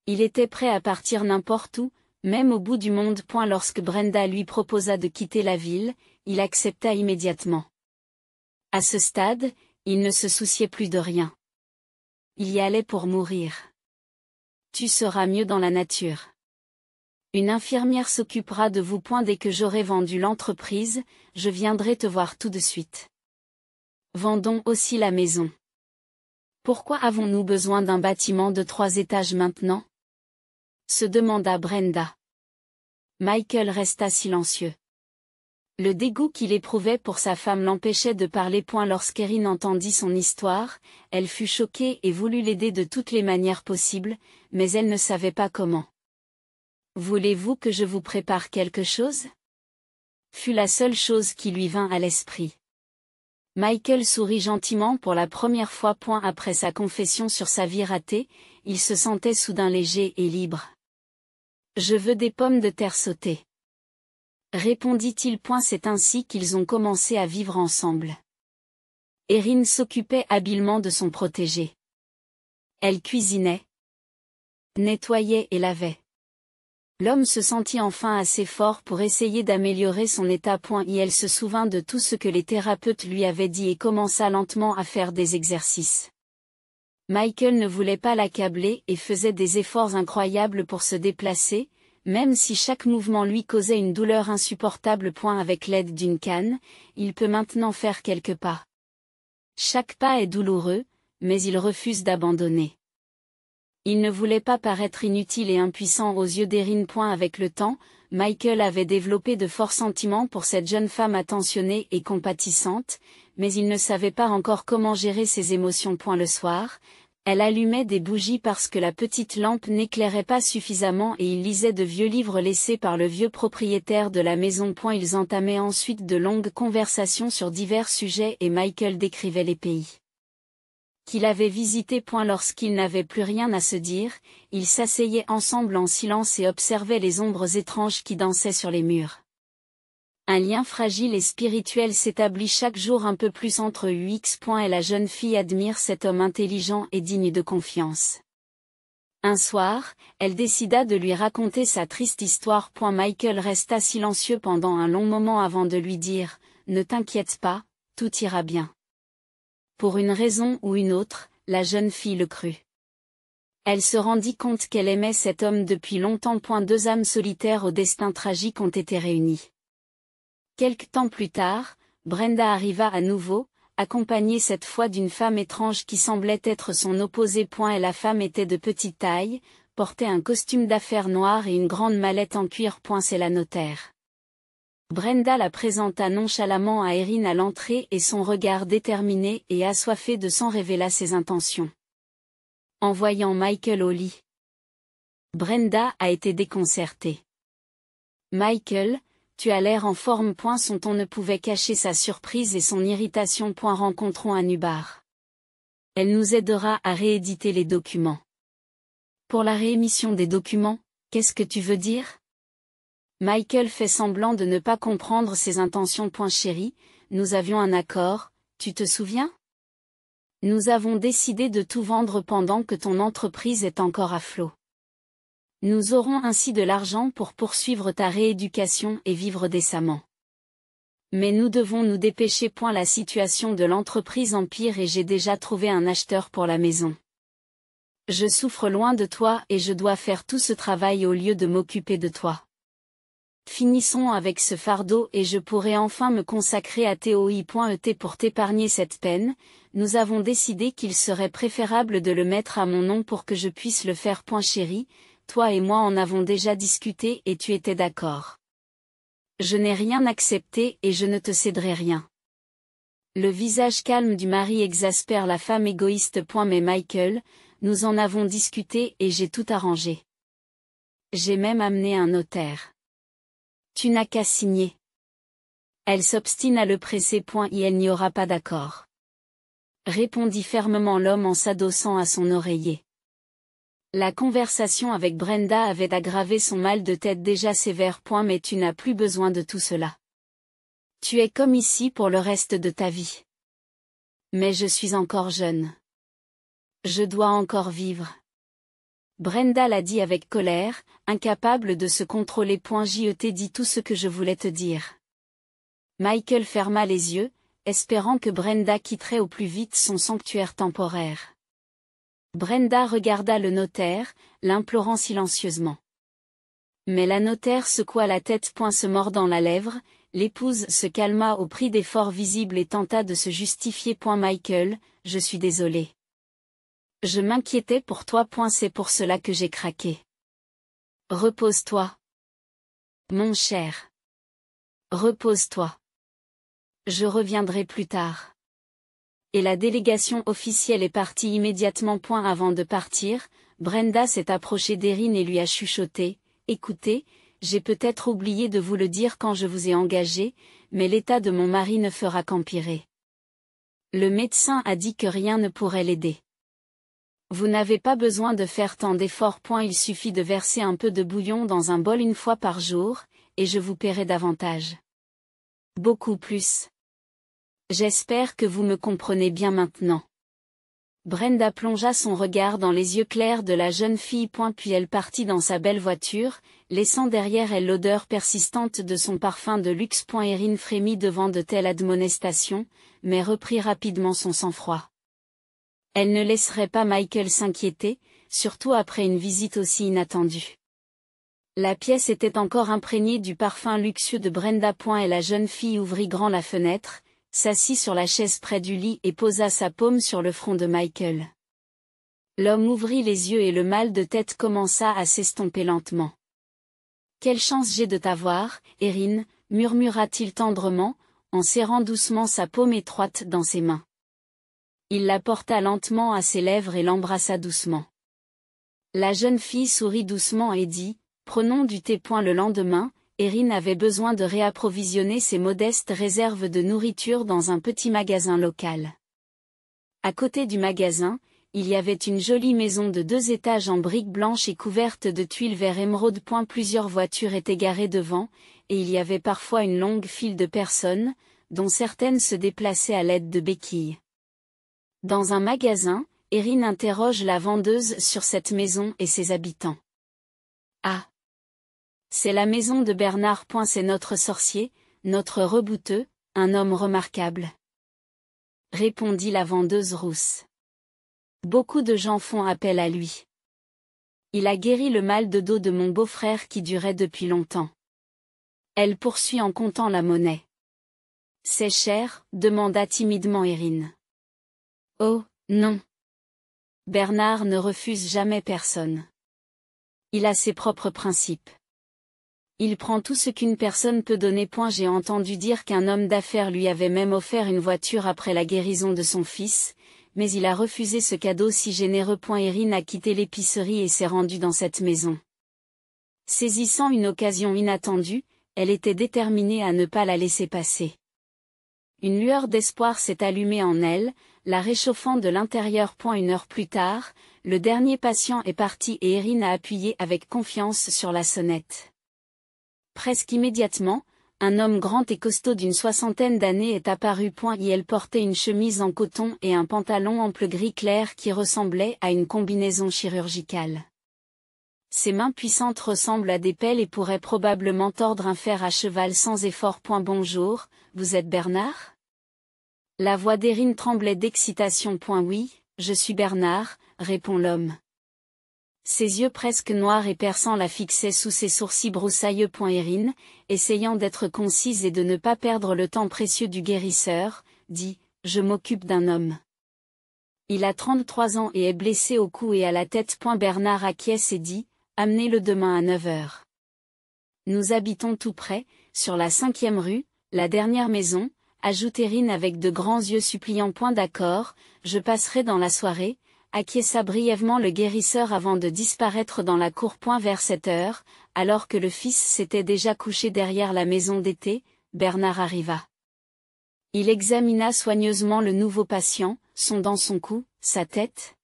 Il était prêt à partir n'importe où, même au bout du monde. Lorsque Brenda lui proposa de quitter la ville, il accepta immédiatement. À ce stade, il ne se souciait plus de rien. Il y allait pour mourir. Tu seras mieux dans la nature. Une infirmière s'occupera de vous. Dès que j'aurai vendu l'entreprise, je viendrai te voir tout de suite. Vendons aussi la maison. Pourquoi avons-nous besoin d'un bâtiment de 3 étages maintenant? Se demanda Brenda. Michael resta silencieux. Le dégoût qu'il éprouvait pour sa femme l'empêchait de parler. Lorsqu'Erin entendit son histoire, elle fut choquée et voulut l'aider de toutes les manières possibles, mais elle ne savait pas comment. Voulez-vous que je vous prépare quelque chose? Fut la seule chose qui lui vint à l'esprit. Michael sourit gentiment pour la première fois. Après sa confession sur sa vie ratée, il se sentait soudain léger et libre. Je veux des pommes de terre sautées. Répondit-il. C'est ainsi qu'ils ont commencé à vivre ensemble. Erin s'occupait habilement de son protégé. Elle cuisinait, nettoyait et lavait. L'homme se sentit enfin assez fort pour essayer d'améliorer son état. Et elle se souvint de tout ce que les thérapeutes lui avaient dit et commença lentement à faire des exercices. Michael ne voulait pas l'accabler et faisait des efforts incroyables pour se déplacer, même si chaque mouvement lui causait une douleur insupportable. Avec l'aide d'une canne, il peut maintenant faire quelques pas. Chaque pas est douloureux, mais il refuse d'abandonner. Il ne voulait pas paraître inutile et impuissant aux yeux d'Erin. Avec le temps, Michael avait développé de forts sentiments pour cette jeune femme attentionnée et compatissante, mais il ne savait pas encore comment gérer ses émotions. Le soir, elle allumait des bougies parce que la petite lampe n'éclairait pas suffisamment et il lisait de vieux livres laissés par le vieux propriétaire de la maison. Ils entamaient ensuite de longues conversations sur divers sujets et Michael décrivait les pays qu'il avait visités. Lorsqu'il n'avait plus rien à se dire, ils s'asseyaient ensemble en silence et observaient les ombres étranges qui dansaient sur les murs. Un lien fragile et spirituel s'établit chaque jour un peu plus entre UX. Et la jeune fille admire cet homme intelligent et digne de confiance. Un soir, elle décida de lui raconter sa triste histoire. Michael resta silencieux pendant un long moment avant de lui dire « Ne t'inquiète pas, tout ira bien ». Pour une raison ou une autre, la jeune fille le crut. Elle se rendit compte qu'elle aimait cet homme depuis longtemps. 2 âmes solitaires au destin tragique ont été réunies. Quelque temps plus tard, Brenda arriva à nouveau, accompagnée cette fois d'une femme étrange qui semblait être son opposé. Et la femme était de petite taille, portait un costume d'affaires noir et une grande mallette en cuir. C'est la notaire. Brenda la présenta nonchalamment à Erin à l'entrée et son regard déterminé et assoiffé de sang révéla ses intentions. En voyant Michael au lit, Brenda a été déconcertée. Michael, tu as l'air en forme. Son ton ne pouvait cacher sa surprise et son irritation. Rencontrons Anubar. Elle nous aidera à rééditer les documents. Pour la réémission des documents, qu'est-ce que tu veux dire? Michael fait semblant de ne pas comprendre ses intentions. Chérie, nous avions un accord, tu te souviens? Nous avons décidé de tout vendre pendant que ton entreprise est encore à flot. Nous aurons ainsi de l'argent pour poursuivre ta rééducation et vivre décemment. Mais nous devons nous dépêcher. La situation de l'entreprise empire et j'ai déjà trouvé un acheteur pour la maison. Je souffre loin de toi et je dois faire tout ce travail au lieu de m'occuper de toi. Finissons avec ce fardeau et je pourrai enfin me consacrer à TOI.ET pour t'épargner cette peine. Nous avons décidé qu'il serait préférable de le mettre à mon nom pour que je puisse le faire. Chérie, toi et moi en avons déjà discuté et tu étais d'accord. Je n'ai rien accepté et je ne te céderai rien. Le visage calme du mari exaspère la femme égoïste. Mais Michael, nous en avons discuté et j'ai tout arrangé. J'ai même amené un notaire. Tu n'as qu'à signer. Elle s'obstine à le presser. Et elle n'y aura pas d'accord. Répondit fermement l'homme en s'adossant à son oreiller. La conversation avec Brenda avait aggravé son mal de tête déjà sévère. Mais tu n'as plus besoin de tout cela. Tu es comme ici pour le reste de ta vie. Mais je suis encore jeune. Je dois encore vivre. Brenda l'a dit avec colère, incapable de se contrôler. J.E.T. dit tout ce que je voulais te dire. Michael ferma les yeux, espérant que Brenda quitterait au plus vite son sanctuaire temporaire. Brenda regarda le notaire, l'implorant silencieusement. Mais la notaire secoua la tête. Se mordant la lèvre, l'épouse se calma au prix d'efforts visibles et tenta de se justifier. Michael, je suis désolée. Je m'inquiétais pour toi. C'est pour cela que j'ai craqué. Repose-toi. Mon cher. Repose-toi. Je reviendrai plus tard. Et la délégation officielle est partie immédiatement. Avant de partir, Brenda s'est approchée d'Erin et lui a chuchoté, « Écoutez, j'ai peut-être oublié de vous le dire quand je vous ai engagé, mais l'état de mon mari ne fera qu'empirer. Le médecin a dit que rien ne pourrait l'aider. Vous n'avez pas besoin de faire tant d'efforts. Il suffit de verser un peu de bouillon dans un bol une fois par jour, et je vous paierai davantage. Beaucoup plus. J'espère que vous me comprenez bien maintenant. » Brenda plongea son regard dans les yeux clairs de la jeune fille. Puis elle partit dans sa belle voiture, laissant derrière elle l'odeur persistante de son parfum de luxe. Erin frémit devant de telles admonestations, mais reprit rapidement son sang-froid. Elle ne laisserait pas Michael s'inquiéter, surtout après une visite aussi inattendue. La pièce était encore imprégnée du parfum luxueux de Brenda. Et la jeune fille ouvrit grand la fenêtre, s'assit sur la chaise près du lit et posa sa paume sur le front de Michael. L'homme ouvrit les yeux et le mal de tête commença à s'estomper lentement. « Quelle chance j'ai de t'avoir, Erin, » murmura-t-il tendrement, en serrant doucement sa paume étroite dans ses mains. Il la porta lentement à ses lèvres et l'embrassa doucement. La jeune fille sourit doucement et dit, « Prenons du thé. » Le lendemain, Erin avait besoin de réapprovisionner ses modestes réserves de nourriture dans un petit magasin local. À côté du magasin, il y avait une jolie maison de 2 étages en briques blanches et couverte de tuiles vert émeraude. Plusieurs voitures étaient garées devant, et il y avait parfois une longue file de personnes, dont certaines se déplaçaient à l'aide de béquilles. Dans un magasin, Erin interroge la vendeuse sur cette maison et ses habitants. « Ah! C'est la maison de Bernard. C'est notre sorcier, notre rebouteux, un homme remarquable. » répondit la vendeuse rousse. « Beaucoup de gens font appel à lui. Il a guéri le mal de dos de mon beau-frère qui durait depuis longtemps. » Elle poursuit en comptant la monnaie. « C'est cher ?» demanda timidement Erin. « Oh, non. Bernard ne refuse jamais personne. Il a ses propres principes. Il prend tout ce qu'une personne peut donner. J'ai entendu dire qu'un homme d'affaires lui avait même offert une voiture après la guérison de son fils, mais il a refusé ce cadeau si généreux. Erin a quitté l'épicerie et s'est rendue dans cette maison. Saisissant une occasion inattendue, elle était déterminée à ne pas la laisser passer. Une lueur d'espoir s'est allumée en elle, la réchauffant de l'intérieur. Une heure plus tard, le dernier patient est parti et Erin a appuyé avec confiance sur la sonnette. Presque immédiatement, un homme grand et costaud d'une 60aine d'années est apparu. Elle portait une chemise en coton et un pantalon ample gris clair qui ressemblait à une combinaison chirurgicale. Ses mains puissantes ressemblent à des pelles et pourraient probablement tordre un fer à cheval sans effort. Bonjour, vous êtes Bernard ? La voix d'Erin tremblait d'excitation. Oui, je suis Bernard, répond l'homme. Ses yeux presque noirs et perçants la fixaient sous ses sourcils broussailleux. Erin, essayant d'être concise et de ne pas perdre le temps précieux du guérisseur, dit « Je m'occupe d'un homme. Il a 33 ans et est blessé au cou et à la tête. » Bernard acquiesce et dit « Amenez-le demain à 9 heures. Nous habitons tout près, sur la 5e rue, la dernière maison, » ajoute Erin avec de grands yeux suppliants. D'accord, je passerai dans la soirée, acquiesça brièvement le guérisseur avant de disparaître dans la cour. Vers 7 heures, alors que le fils s'était déjà couché derrière la maison d'été, Bernard arriva. Il examina soigneusement le nouveau patient, sondant son cou, sa tête,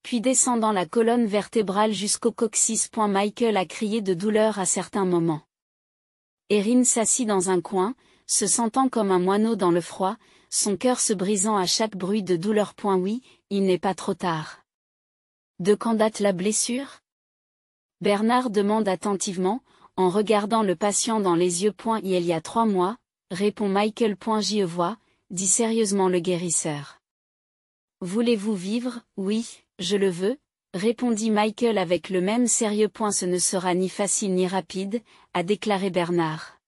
puis descendant la colonne vertébrale jusqu'au coccyx. Michael a crié de douleur à certains moments. Erin s'assit dans un coin, se sentant comme un moineau dans le froid, son cœur se brisant à chaque bruit de douleur. Oui, il n'est pas trop tard. De quand date la blessure? Bernard demande attentivement, en regardant le patient dans les yeux. Il y a 3 mois, répond Michael. J'y vois, dit sérieusement le guérisseur. Voulez-vous vivre? Oui, je le veux, répondit Michael avec le même sérieux. Ce ne sera ni facile ni rapide, a déclaré Bernard.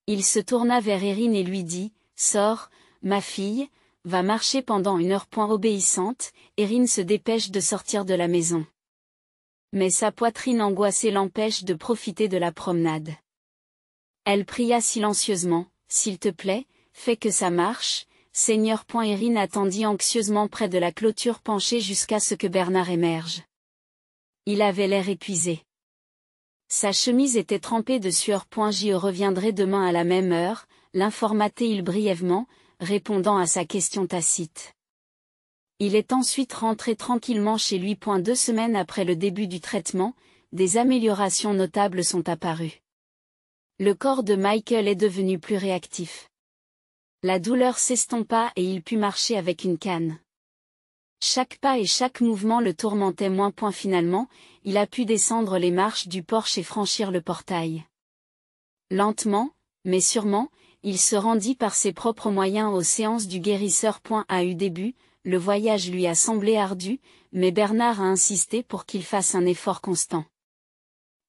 Il se tourna vers Erin et lui dit, sors, ma fille, va marcher pendant 1 heure. Obéissante, Erin se dépêche de sortir de la maison. Mais sa poitrine angoissée l'empêche de profiter de la promenade. Elle pria silencieusement, s'il te plaît, fais que ça marche, Seigneur. Erin attendit anxieusement près de la clôture penchée jusqu'à ce que Bernard émerge. Il avait l'air épuisé. Sa chemise était trempée de sueur. J'y reviendrai demain à la même heure, l'informa-t-il brièvement, répondant à sa question tacite. Il est ensuite rentré tranquillement chez lui. 2 semaines après le début du traitement, des améliorations notables sont apparues. Le corps de Michael est devenu plus réactif. La douleur s'estompa et il put marcher avec une canne. Chaque pas et chaque mouvement le tourmentait moins. Finalement, il a pu descendre les marches du porche et franchir le portail. Lentement, mais sûrement, il se rendit par ses propres moyens aux séances du guérisseur. À eu début, le voyage lui a semblé ardu, mais Bernard a insisté pour qu'il fasse un effort constant.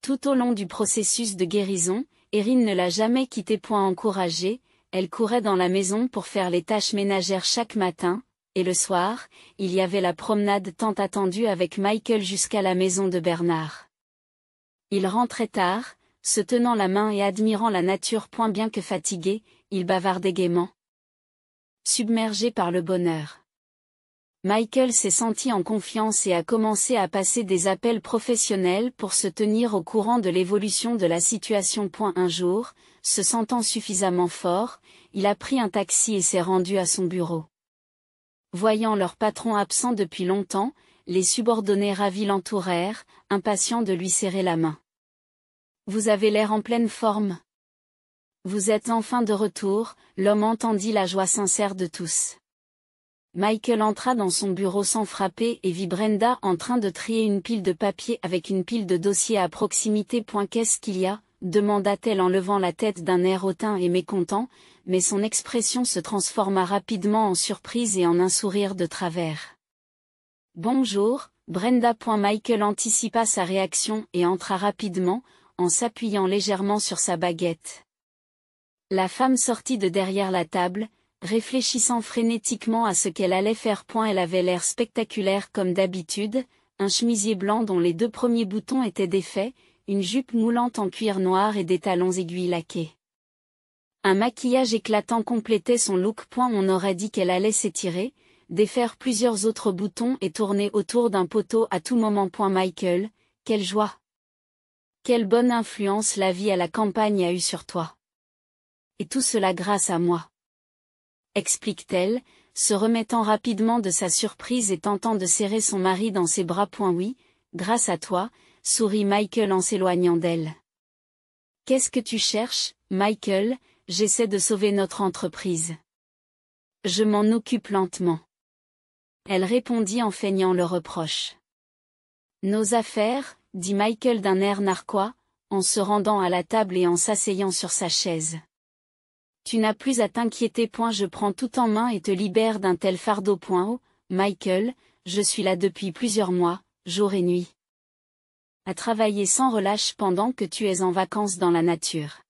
Tout au long du processus de guérison, Erin ne l'a jamais quitté. Encouragée, elle courait dans la maison pour faire les tâches ménagères chaque matin, et le soir, il y avait la promenade tant attendue avec Michael jusqu'à la maison de Bernard. Il rentrait tard, se tenant la main et admirant la nature. Bien que fatigué, il bavardait gaiement. Submergé par le bonheur. Michael s'est senti en confiance et a commencé à passer des appels professionnels pour se tenir au courant de l'évolution de la situation. Un jour, se sentant suffisamment fort, il a pris un taxi et s'est rendu à son bureau. Voyant leur patron absent depuis longtemps, les subordonnés ravis l'entourèrent, impatients de lui serrer la main. Vous avez l'air en pleine forme. Vous êtes enfin de retour, l'homme entendit la joie sincère de tous. Michael entra dans son bureau sans frapper et vit Brenda en train de trier une pile de papier avec une pile de dossiers à proximité. Qu'est-ce qu'il y a? Demanda-t-elle en levant la tête d'un air hautain et mécontent, mais son expression se transforma rapidement en surprise et en un sourire de travers. Bonjour, Brenda. Michael anticipa sa réaction et entra rapidement, en s'appuyant légèrement sur sa baguette. La femme sortit de derrière la table, réfléchissant frénétiquement à ce qu'elle allait faire. Elle avait l'air spectaculaire comme d'habitude, un chemisier blanc dont les 2 premiers boutons étaient défaits, une jupe moulante en cuir noir et des talons aiguilles laqués. Un maquillage éclatant complétait son look. On aurait dit qu'elle allait s'étirer, défaire plusieurs autres boutons et tourner autour d'un poteau à tout moment. Michael, quelle joie! Quelle bonne influence la vie à la campagne a eue sur toi. Et tout cela grâce à moi. Explique-t-elle, se remettant rapidement de sa surprise et tentant de serrer son mari dans ses bras. Oui, grâce à toi, sourit Michael en s'éloignant d'elle. Qu'est-ce que tu cherches, Michael? J'essaie de sauver notre entreprise. Je m'en occupe lentement. Elle répondit en feignant le reproche. Nos affaires, dit Michael d'un air narquois, en se rendant à la table et en s'asseyant sur sa chaise. Tu n'as plus à t'inquiéter. Je prends tout en main et te libère d'un tel fardeau. Oh, Michael, je suis là depuis plusieurs mois, jour et nuit. À travailler sans relâche pendant que tu es en vacances dans la nature.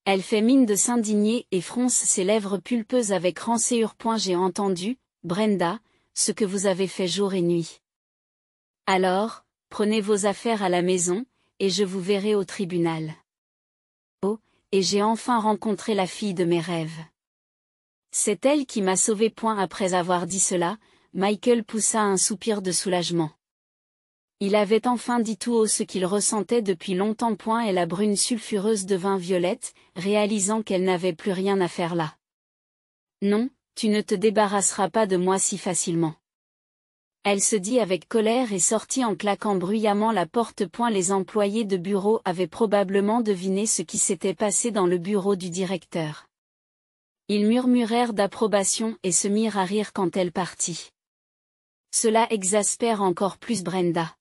Elle fait mine de s'indigner et fronce ses lèvres pulpeuses avec rancœur. J'ai entendu, Brenda, ce que vous avez fait jour et nuit. Alors, prenez vos affaires à la maison, et je vous verrai au tribunal. Oh, et j'ai enfin rencontré la fille de mes rêves. C'est elle qui m'a sauvé. Après avoir dit cela, Michael poussa un soupir de soulagement. Il avait enfin dit tout haut ce qu'il ressentait depuis longtemps. Et la brune sulfureuse devint violette, réalisant qu'elle n'avait plus rien à faire là. Non, tu ne te débarrasseras pas de moi si facilement. Elle se dit avec colère et sortit en claquant bruyamment la porte. Les employés de bureau avaient probablement deviné ce qui s'était passé dans le bureau du directeur. Ils murmurèrent d'approbation et se mirent à rire quand elle partit. Cela exaspère encore plus Brenda.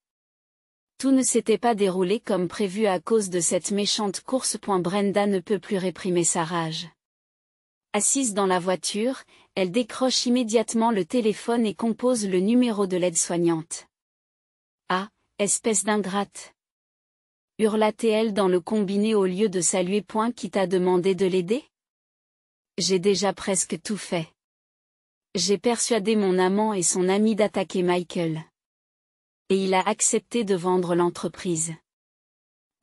Tout ne s'était pas déroulé comme prévu à cause de cette méchante course. Brenda ne peut plus réprimer sa rage. Assise dans la voiture, elle décroche immédiatement le téléphone et compose le numéro de l'aide-soignante. « Ah, espèce d'ingrate !» hurla-t-elle dans le combiné au lieu de saluer. « Qui t'a demandé de l'aider ? J'ai déjà presque tout fait. J'ai persuadé mon amant et son ami d'attaquer Michael. Et il a accepté de vendre l'entreprise.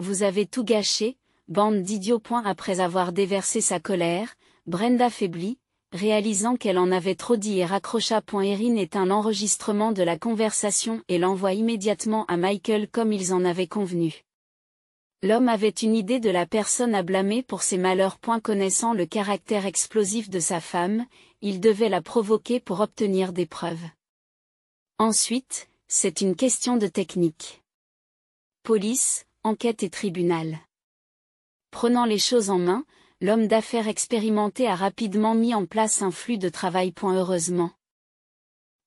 Vous avez tout gâché, bande d'idiots. » Après avoir déversé sa colère, Brenda faiblit, réalisant qu'elle en avait trop dit et raccrocha. Erin éteint l'enregistrement de la conversation et l'envoie immédiatement à Michael comme ils en avaient convenu. L'homme avait une idée de la personne à blâmer pour ses malheurs. Connaissant le caractère explosif de sa femme, il devait la provoquer pour obtenir des preuves. Ensuite, c'est une question de technique. Police, enquête et tribunal. Prenant les choses en main, l'homme d'affaires expérimenté a rapidement mis en place un flux de travail. Heureusement.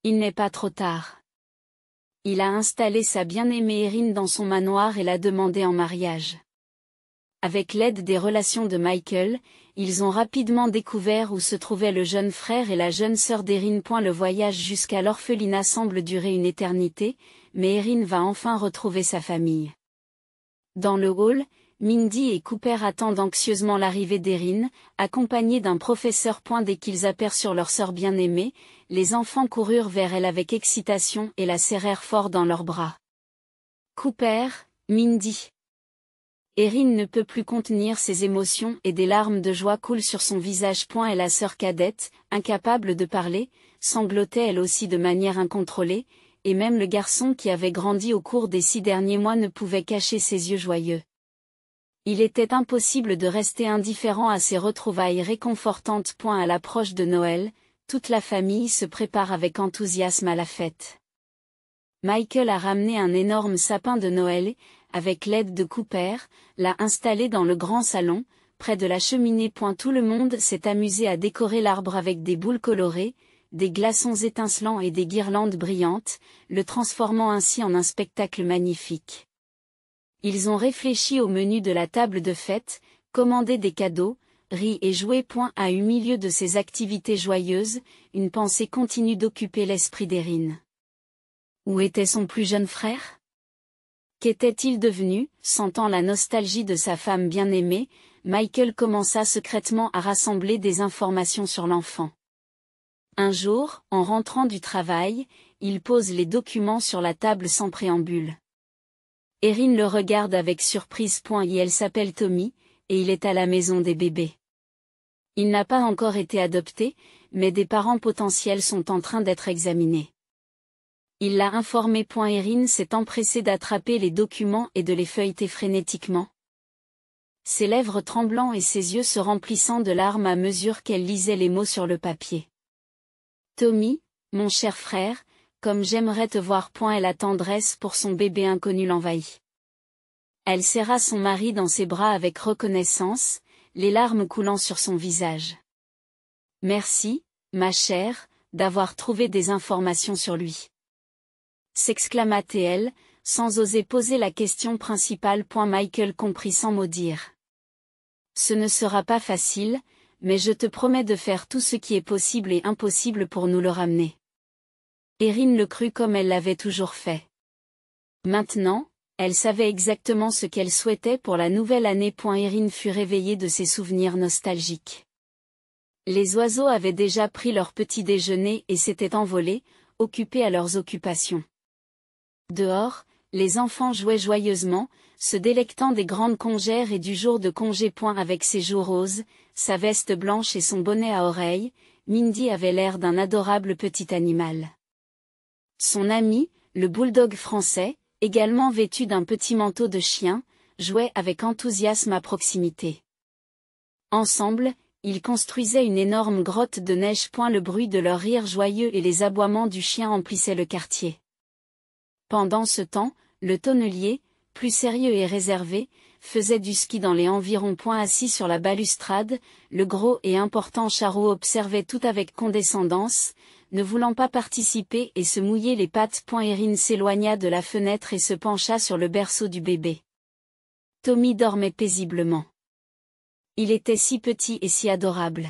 Il n'est pas trop tard. Il a installé sa bien-aimée Erin dans son manoir et l'a demandé en mariage. Avec l'aide des relations de Michael, ils ont rapidement découvert où se trouvaient le jeune frère et la jeune sœur d'Erin. Le voyage jusqu'à l'orphelinat semble durer une éternité, mais Erin va enfin retrouver sa famille. Dans le hall, Mindy et Cooper attendent anxieusement l'arrivée d'Erin, accompagnés d'un professeur. Dès qu'ils aperçurent leur sœur bien-aimée, les enfants coururent vers elle avec excitation et la serrèrent fort dans leurs bras. Cooper, Mindy. Erin ne peut plus contenir ses émotions et des larmes de joie coulent sur son visage. Et la sœur cadette, incapable de parler, sanglotait elle aussi de manière incontrôlée, et même le garçon qui avait grandi au cours des 6 derniers mois ne pouvait cacher ses yeux joyeux. Il était impossible de rester indifférent à ces retrouvailles réconfortantes. À l'approche de Noël, toute la famille se prépare avec enthousiasme à la fête. Michael a ramené un énorme sapin de Noël, avec l'aide de Cooper, l'a installé dans le grand salon, près de la cheminée. Tout le monde s'est amusé à décorer l'arbre avec des boules colorées, des glaçons étincelants et des guirlandes brillantes, le transformant ainsi en un spectacle magnifique. Ils ont réfléchi au menu de la table de fête, commandé des cadeaux, ri et joué. Au milieu de ces activités joyeuses, une pensée continue d'occuper l'esprit d'Erin. Où était son plus jeune frère ? Qu'était-il devenu ? Sentant la nostalgie de sa femme bien-aimée, Michael commença secrètement à rassembler des informations sur l'enfant. Un jour, en rentrant du travail, il pose les documents sur la table sans préambule. Erin le regarde avec surprise. Elle s'appelle Tommy, et il est à la maison des bébés. Il n'a pas encore été adopté, mais des parents potentiels sont en train d'être examinés. Il l'a informé. Erin s'est empressée d'attraper les documents et de les feuilleter frénétiquement. Ses lèvres tremblant et ses yeux se remplissant de larmes à mesure qu'elle lisait les mots sur le papier. Tommy, mon cher frère, comme j'aimerais te voir. Et la tendresse pour son bébé inconnu l'envahit. Elle serra son mari dans ses bras avec reconnaissance, les larmes coulant sur son visage. Merci, ma chère, d'avoir trouvé des informations sur lui. S'exclama-t-elle, sans oser poser la question principale. Michael comprit sans mot dire. Ce ne sera pas facile, mais je te promets de faire tout ce qui est possible et impossible pour nous le ramener. Erin le crut comme elle l'avait toujours fait. Maintenant, elle savait exactement ce qu'elle souhaitait pour la nouvelle année. Erin fut réveillée de ses souvenirs nostalgiques. Les oiseaux avaient déjà pris leur petit déjeuner et s'étaient envolés, occupés à leurs occupations. Dehors, les enfants jouaient joyeusement, se délectant des grandes congères et du jour de congé. Avec ses joues roses, sa veste blanche et son bonnet à oreilles, Mindy avait l'air d'un adorable petit animal. Son ami, le bulldog français, également vêtu d'un petit manteau de chien, jouait avec enthousiasme à proximité. Ensemble, Ils construisaient une énorme grotte de neige. Le bruit de leurs rires joyeux et les aboiements du chien emplissaient le quartier. Pendant ce temps, le tonnelier, plus sérieux et réservé, faisait du ski dans les environs. Assis sur la balustrade, le gros et important Charot observait tout avec condescendance, ne voulant pas participer et se mouiller les pattes. Erin s'éloigna de la fenêtre et se pencha sur le berceau du bébé. Tommy dormait paisiblement. Il était si petit et si adorable.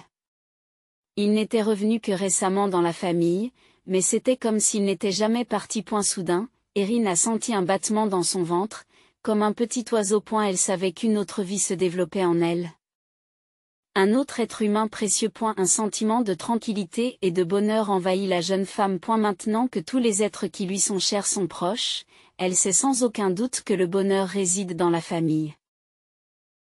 Il n'était revenu que récemment dans la famille, mais c'était comme s'il n'était jamais parti. Soudain, Erin a senti un battement dans son ventre, comme un petit oiseau. Elle savait qu'une autre vie se développait en elle. Un autre être humain précieux. Un sentiment de tranquillité et de bonheur envahit la jeune femme. Maintenant que tous les êtres qui lui sont chers sont proches, elle sait sans aucun doute que le bonheur réside dans la famille.